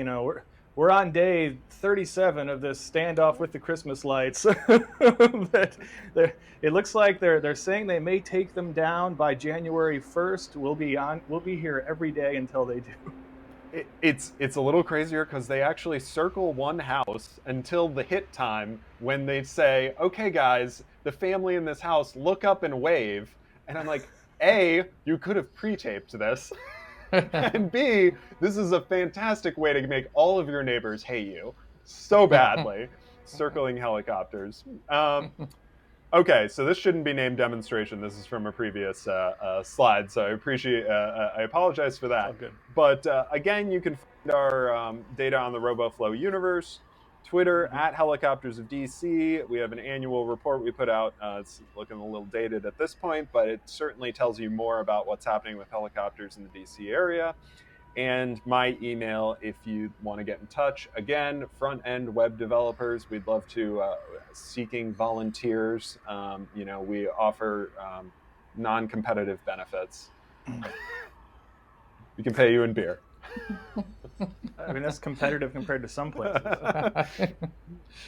A: we're on day 37 of this standoff with the Christmas lights. It looks like they're saying they may take them down by January 1st. We'll be here every day until they do.
C: It's a little crazier because they actually circle one house until the hit time when they say, okay, guys, the family in this house, look up and wave. And I'm like, A, you could have pre-taped this. And B, this is a fantastic way to make all of your neighbors hate you so badly, circling helicopters. Okay, so this shouldn't be named demonstration. This is from a previous slide, so I apologize for that.
A: Good.
C: But again, you can find our data on the Roboflow universe, Twitter at Helicopters of DC. We have an annual report we put out. It's looking a little dated at this point, but it certainly tells you more about what's happening with helicopters in the DC area. And my email if you want to get in touch. Again, front-end web developers, we'd love to seeking volunteers. We offer non-competitive benefits. We can pay you in beer.
A: I mean, that's competitive compared to some places.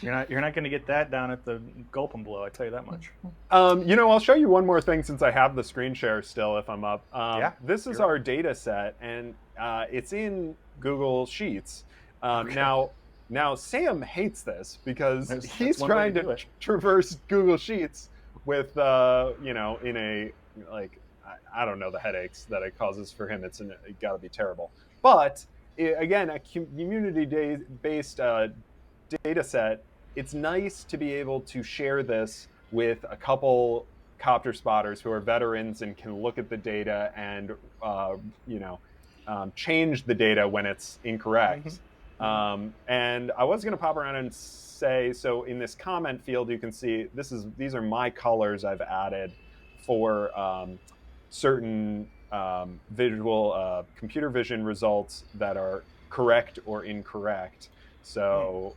A: You're not going to get that down at the Gulp and Blow, I tell you that much.
C: I'll show you one more thing since I have the screen share still if I'm up.
A: Yeah,
C: this is our data set, and it's in Google Sheets.
A: Okay.
C: Now Sam hates this because
A: That's
C: he's
A: one way
C: trying
A: to do
C: to
A: it.
C: traverse Google Sheets with, in a, like, I don't know the headaches that it causes for him. It got to be terrible. But again, a community-based data set, it's nice to be able to share this with a couple copter spotters who are veterans and can look at the data and change the data when it's incorrect. And I was going to pop around and say, so in this comment field, you can see these are my colors I've added for certain visual computer vision results that are correct or incorrect. So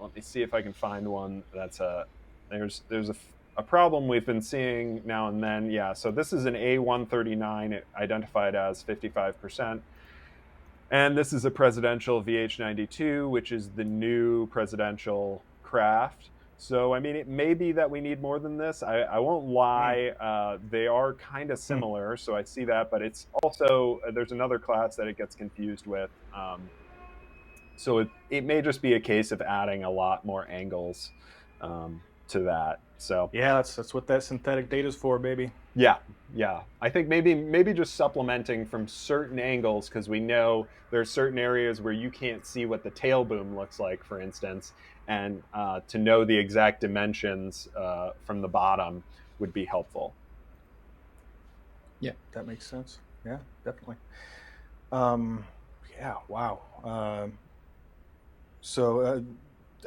C: let me see if I can find one that's there's a problem we've been seeing now and then. Yeah, so this is an A139 identified as 55%. And this is a presidential VH92, which is the new presidential craft. So, I mean, it may be that we need more than this. I won't lie. They are kind of similar, so I see that. But it's also, there's another class that it gets confused with. So it may just be a case of adding a lot more angles to that. So
A: yeah, that's what that synthetic data is for, baby.
C: Yeah. I think maybe just supplementing from certain angles, because we know there's certain areas where you can't see what the tail boom looks like, for instance, and to know the exact dimensions from the bottom would be helpful.
A: Yeah, that makes sense. Yeah, definitely. Yeah, wow. So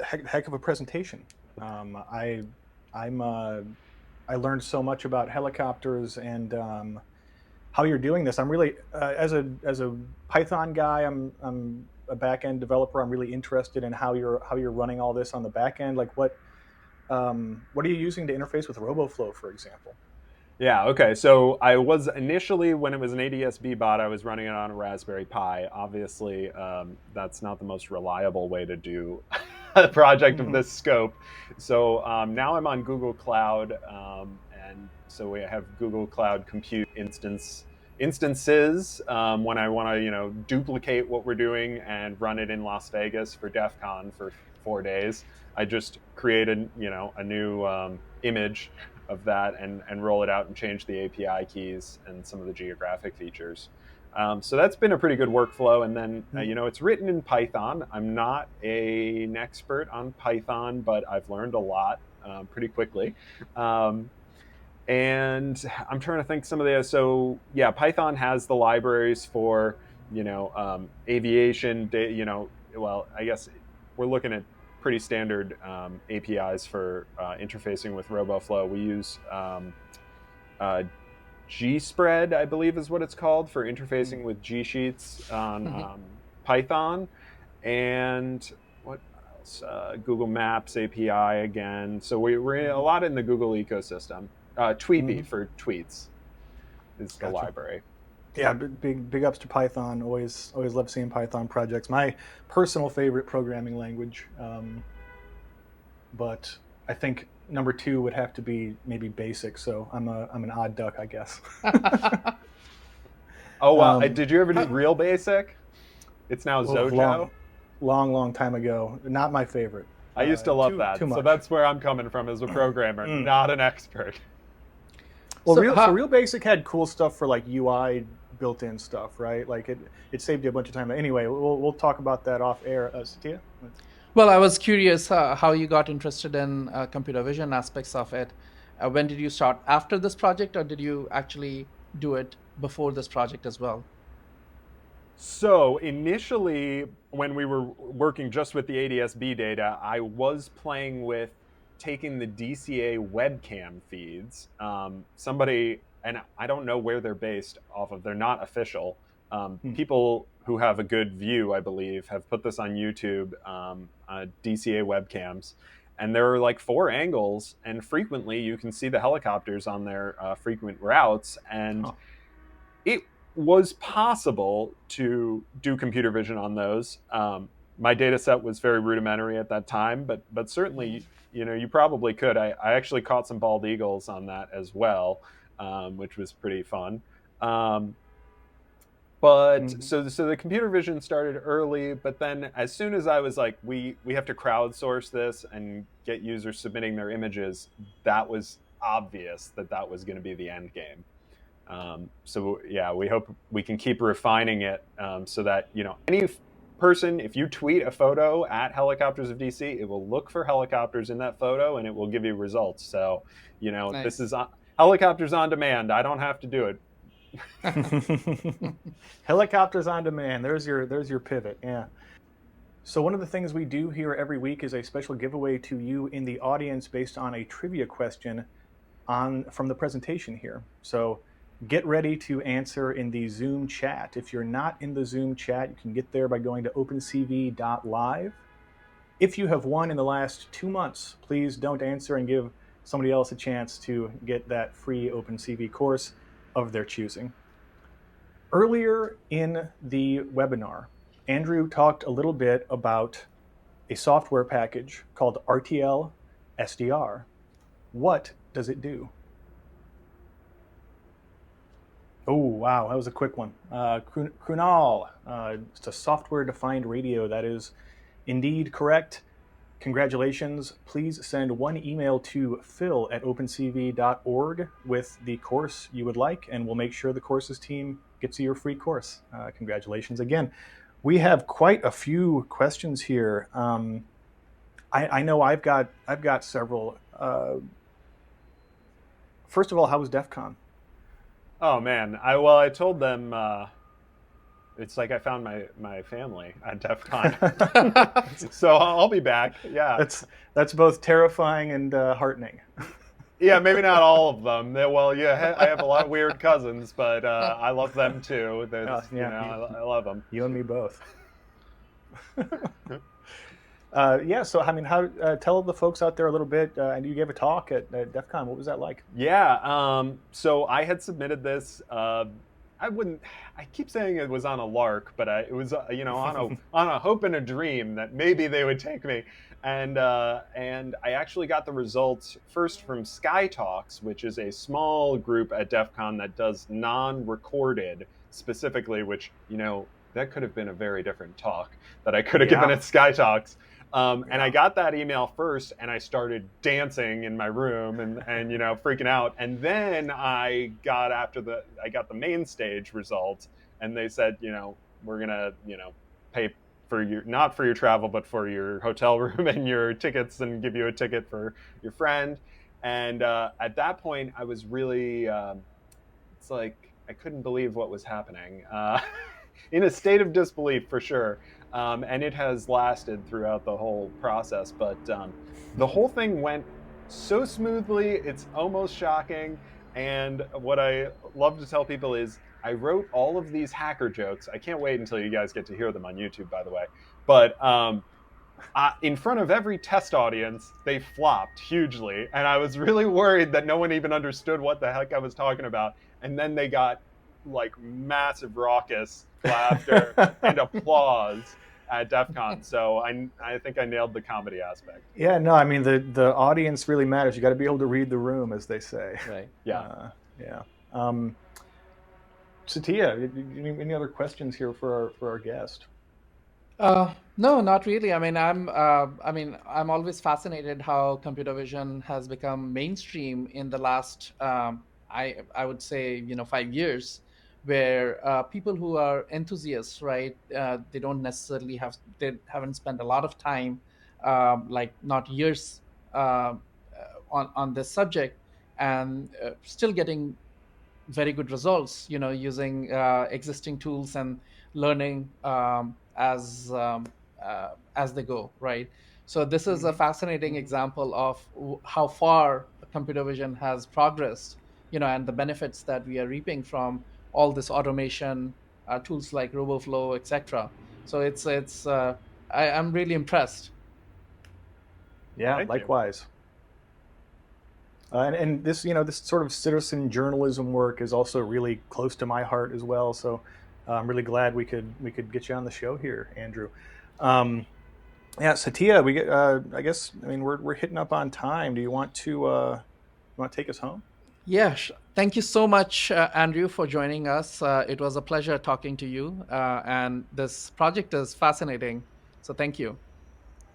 A: heck of a presentation. I learned so much about helicopters and how you're doing this. I'm really, as a Python guy, I'm a back-end developer. I'm really interested in how you're running all this on the back end. Like what are you using to interface with Roboflow, for example?
C: Yeah, okay. So I was initially, when it was an ADSB bot, I was running it on a Raspberry Pi. Obviously, that's not the most reliable way to do a project of this scope. So now I'm on Google Cloud, and so we have Google Cloud Compute instances when I want to, duplicate what we're doing and run it in Las Vegas for DEF CON for 4 days. I just create a new image of that and roll it out and change the API keys and some of the geographic features. So that's been a pretty good workflow. And then, it's written in Python. I'm not an expert on Python, but I've learned a lot pretty quickly. And I'm trying to think some of the, so yeah, Python has the libraries for, aviation, well, I guess we're looking at pretty standard APIs for interfacing with Roboflow. We use GSpread, I believe is what it's called, for interfacing with G-Sheets on Python. And what else? Google Maps API again. So we're a lot in the Google ecosystem. Tweepy for tweets is the library.
A: Yeah, big ups to Python. Always love seeing Python projects. My personal favorite programming language, but I think number 2 would have to be maybe BASIC. So I'm an odd duck, I guess.
C: Oh wow! Did you ever do Real Basic? It's now Zojo.
A: Long time ago. Not my favorite.
C: I used to love that. So that's where I'm coming from as a programmer, not an expert.
A: Well, Real Basic had cool stuff for like UI built-in stuff, right? Like it saved you a bunch of time. Anyway, we'll talk about that off air. Satya?
B: Well, I was curious how you got interested in computer vision aspects of it. When did you start? After this project, or did you actually do it before this project as well?
C: So initially, when we were working just with the ADSB data, I was playing with taking the DCA webcam feeds. Somebody, and I don't know where they're based off of, they're not official. People who have a good view, I believe, have put this on YouTube, DCA webcams. and there are like 4 angles, and frequently you can see the helicopters on their frequent routes. And it was possible to do computer vision on those. My data set was very rudimentary at that time, but certainly, you probably could. I actually caught some bald eagles on that as well, which was pretty fun. So the computer vision started early, but then as soon as I was like, we have to crowdsource this and get users submitting their images, that was obvious that was going to be the end game. So yeah, we hope we can keep refining it, so that, any person, if you tweet a photo at Helicopters of DC, it will look for helicopters in that photo and it will give you results. So, nice. This is helicopters on demand. I don't have to do it.
A: Helicopters on demand. There's your pivot. Yeah. So one of the things we do here every week is a special giveaway to you in the audience based on a trivia question from the presentation here. So get ready to answer in the Zoom chat. If you're not in the Zoom chat, you can get there by going to opencv.live. If you have won in the last 2 months, please don't answer and give somebody else a chance to get that free OpenCV course of their choosing. Earlier in the webinar, Andrew talked a little bit about a software package called RTL SDR. What does it do? Oh, wow, that was a quick one. Krunal, it's a software-defined radio. That is indeed correct. Congratulations. Please send one email to phil@opencv.org with the course you would like, and we'll make sure the courses team gets you your free course. Congratulations again. We have quite a few questions here. I know I've got several. First of all, how was DEF CON?
C: Oh man, I told them it's like I found my family at DEF CON. So I'll be back. Yeah,
A: that's both terrifying and heartening.
C: Yeah, maybe not all of them. Well, yeah, I have a lot of weird cousins, but I love them too. I love them.
A: You and me both. So I mean, how tell the folks out there a little bit. And you gave a talk at DEF CON. What was that like?
C: Yeah. So I had submitted this. I keep saying it was on a lark, but it was on a hope and a dream that maybe they would take me. And I actually got the results first from Sky Talks, which is a small group at DEF CON that does non-recorded specifically, which that could have been a very different talk that I could have given at Sky Talks. And I got that email first, and I started dancing in my room and freaking out. And then I got the main stage results, and they said, we're gonna pay for not for your travel, but for your hotel room and your tickets, and give you a ticket for your friend. And at that point, I was really it's like I couldn't believe what was happening. In a state of disbelief for sure. And it has lasted throughout the whole process. But the whole thing went so smoothly, it's almost shocking. And what I love to tell people is I wrote all of these hacker jokes. I can't wait until you guys get to hear them on YouTube, by the way. But in front of every test audience, they flopped hugely. And I was really worried that no one even understood what the heck I was talking about. And then they got like massive raucous laughter and applause at DEF CON. So I think I nailed the comedy aspect.
A: Yeah, no, I mean the audience really matters. You got to be able to read the room, as they say.
B: Right.
C: Yeah.
A: Satya, any other questions here for our guest?
B: No, not really. I mean, I'm always fascinated how computer vision has become mainstream in the last, I would say, 5 years, where people who are enthusiasts, right, they don't necessarily they haven't spent a lot of time, like not years, on this subject, and still getting very good results, using existing tools and learning as they go, right? So this is a fascinating example of how far computer vision has progressed, and the benefits that we are reaping from all this automation, tools like Roboflow, etc. So I'm really impressed.
A: Yeah,
C: Thank you.
A: likewise. And this, this sort of citizen journalism work is also really close to my heart as well. So I'm really glad we could get you on the show here, Andrew. Um, yeah, Satya, we get. I guess I mean we're hitting up on time. Do you want to take us home?
B: Yes. Thank you so much, Andrew, for joining us. It was a pleasure talking to you. And this project is fascinating. So thank you.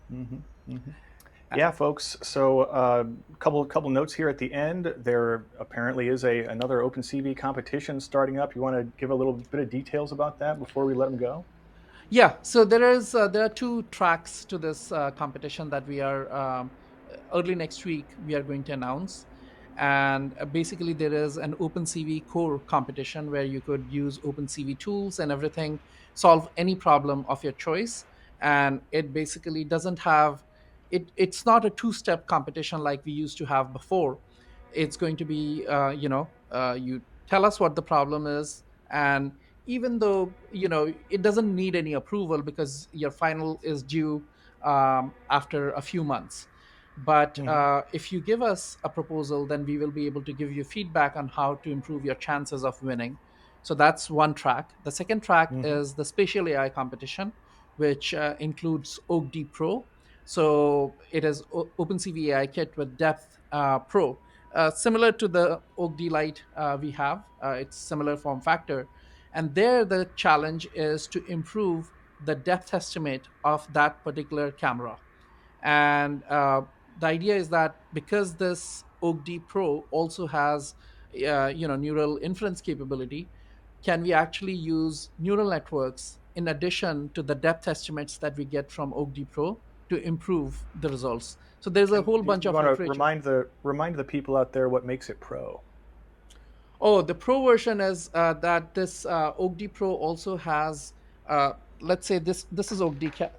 A: hmm hmm
B: Uh,
A: Yeah, folks. So couple notes here at the end. There apparently is another OpenCV competition starting up. You want to give a little bit of details about that before we let them go?
B: Yeah. So there are two tracks to this competition that we are early next week we are going to announce. And basically, there is an OpenCV core competition where you could use OpenCV tools and everything, solve any problem of your choice. And it basically doesn't have it's not a two-step competition like we used to have before. It's going to be you tell us what the problem is, and even though it doesn't need any approval because your final is due after a few months. But
A: hmm
B: if you give us a proposal, then we will be able to give you feedback on how to improve your chances of winning. So that's one track. The second track
A: hmm
B: is the spatial AI competition, which includes OAK Pro. So it is OpenCV AI kit with Depth Pro, similar to the OAK Lite we have. It's similar form factor, and there the challenge is to improve the depth estimate of that particular camera. And the idea is that because this OAK Pro also has neural inference capability, can we actually use neural networks in addition to the depth estimates that we get from OAK Pro to improve the results? So there's a
A: And
B: whole
A: do
B: bunch
A: you
B: of
A: want to
B: literature.
A: remind the people out there what makes it pro?
B: Oh, the Pro version is that this OAK Pro also has, let's say this is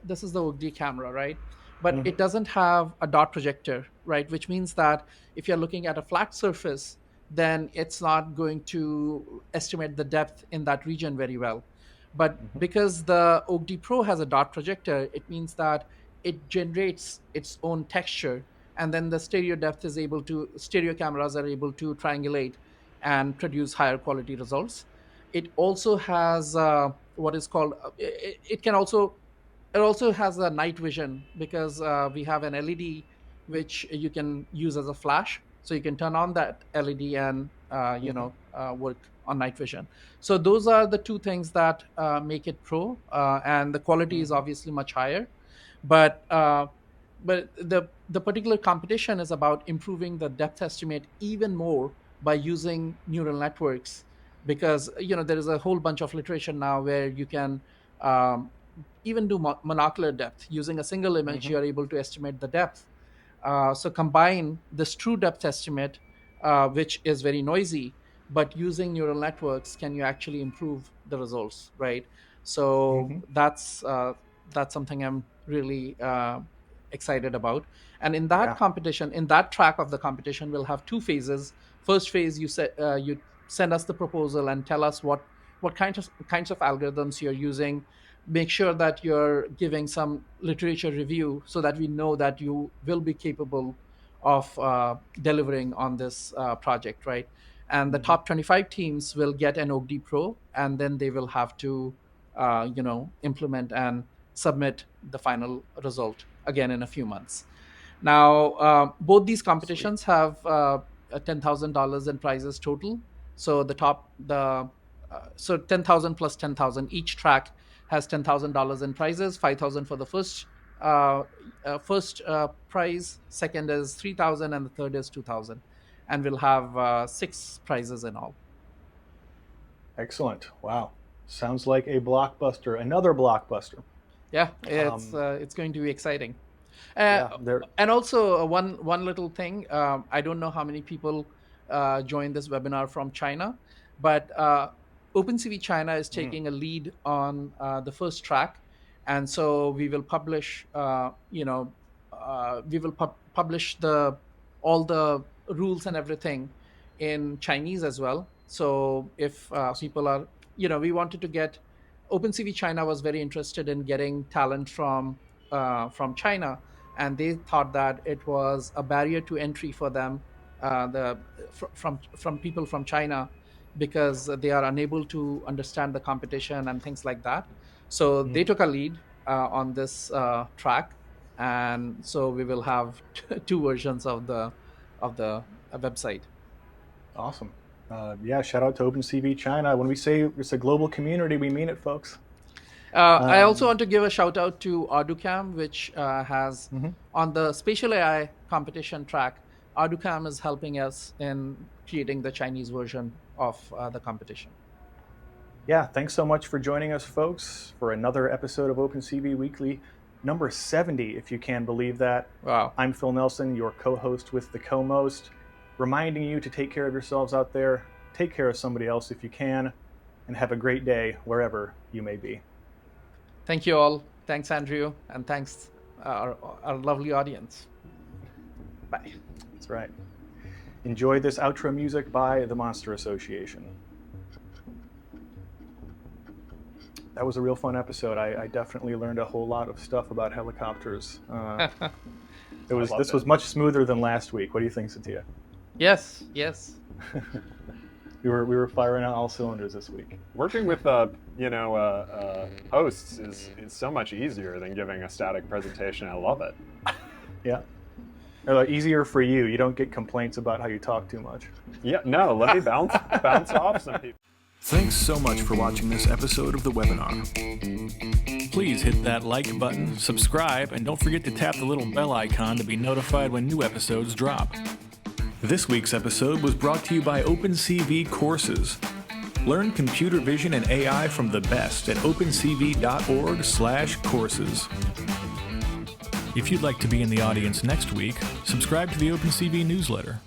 B: this is the OAK camera, right? But
A: hmm
B: it doesn't have a dot projector, right? Which means that if you're looking at a flat surface, then it's not going to estimate the depth in that region very well. But
A: hmm
B: because the OAK Pro has a dot projector, it means that it generates its own texture, and then the stereo cameras are able to triangulate and produce higher quality results. It also has what is called it also has a night vision because we have an LED which you can use as a flash, so you can turn on that LED and
A: hmm
B: work on night vision. So those are the two things that make it pro, and the quality is
A: hmm
B: obviously much higher. But uh, but the particular competition is about improving the depth estimate even more by using neural networks, because there is a whole bunch of literature now where you can um, even do monocular depth. Using a single image,
A: hmm
B: you are able to estimate the depth. So combine this true depth estimate, which is very noisy, but using neural networks, can you actually improve the results, right? So
A: hmm
B: that's something I'm really excited about. And in that
A: Yeah.
B: competition, in that track of the competition, we'll have two phases. First phase, you send us the proposal and tell us what kinds of algorithms you're using. Make sure that you're giving some literature review so that we know that you will be capable of delivering on this project, right? And the
A: hmm
B: top 25 teams will get an OAK Pro, and then they will have to implement and submit the final result again in a few months. Now, both these
A: Sweet.
B: competitions have $10,000 in prizes total. So so 10,000 plus 10,000. Each track has $10,000 in prizes. 5,000 for the uh, first prize. Second is 3,000, and the third is 2,000. And we'll have six prizes in all.
A: Excellent. Wow. Sounds like a blockbuster. Another blockbuster.
B: Yeah,
A: Um,
B: it's going to be exciting. Uh,
A: yeah. There.
B: and also one little thing. I don't know how many people joined this webinar from China, but OpenCV China is
A: Mm,
B: taking a lead on the first track, and so we will publish. We will publish the all the rules and everything in Chinese as well. So if
A: awesome.
B: people are, we wanted to get OpenCV China was very interested in getting talent from China, and they thought that it was a barrier to entry for them, from people from China, because they are unable to understand the competition and things like that. So they took a lead on this track, and so we will have two versions of the website.
A: Awesome. Yeah, shout out to OpenCV China. When we say it's a global community, we mean it, folks.
B: I also want to give a shout out to ArduCam, which has on the spatial AI competition track. ArduCam is helping us in creating the Chinese version of the competition.
A: Yeah, thanks so much for joining us, folks, for another episode of OpenCV Weekly, number 70, if you can believe that.
B: Wow.
A: I'm Phil Nelson, your co-host with the co-most, reminding you to take care of yourselves out there, take care of somebody else if you can, and have a great day wherever you may be.
B: Thank you all. Thanks, Andrew, and thanks our lovely audience. Bye.
A: That's right. Enjoy this outro music by the Monster Association. That was a real fun episode. I definitely learned a whole lot of stuff about helicopters. This was much smoother than last week. What do you think, Satya?
B: Yes.
A: We were firing on all cylinders this week.
C: Working with hosts is so much easier than giving a static presentation. I love it.
A: Yeah. Easier for you. You don't get complaints about how you talk too much.
C: Yeah, no, let me bounce off some people.
A: Thanks so much for watching this episode of the webinar. Please hit that like button, subscribe, and don't forget to tap the little bell icon to be notified when new episodes drop. This week's episode was brought to you by OpenCV Courses. Learn computer vision and AI from the best at opencv.org/courses. If you'd like to be in the audience next week, subscribe to the OpenCV newsletter.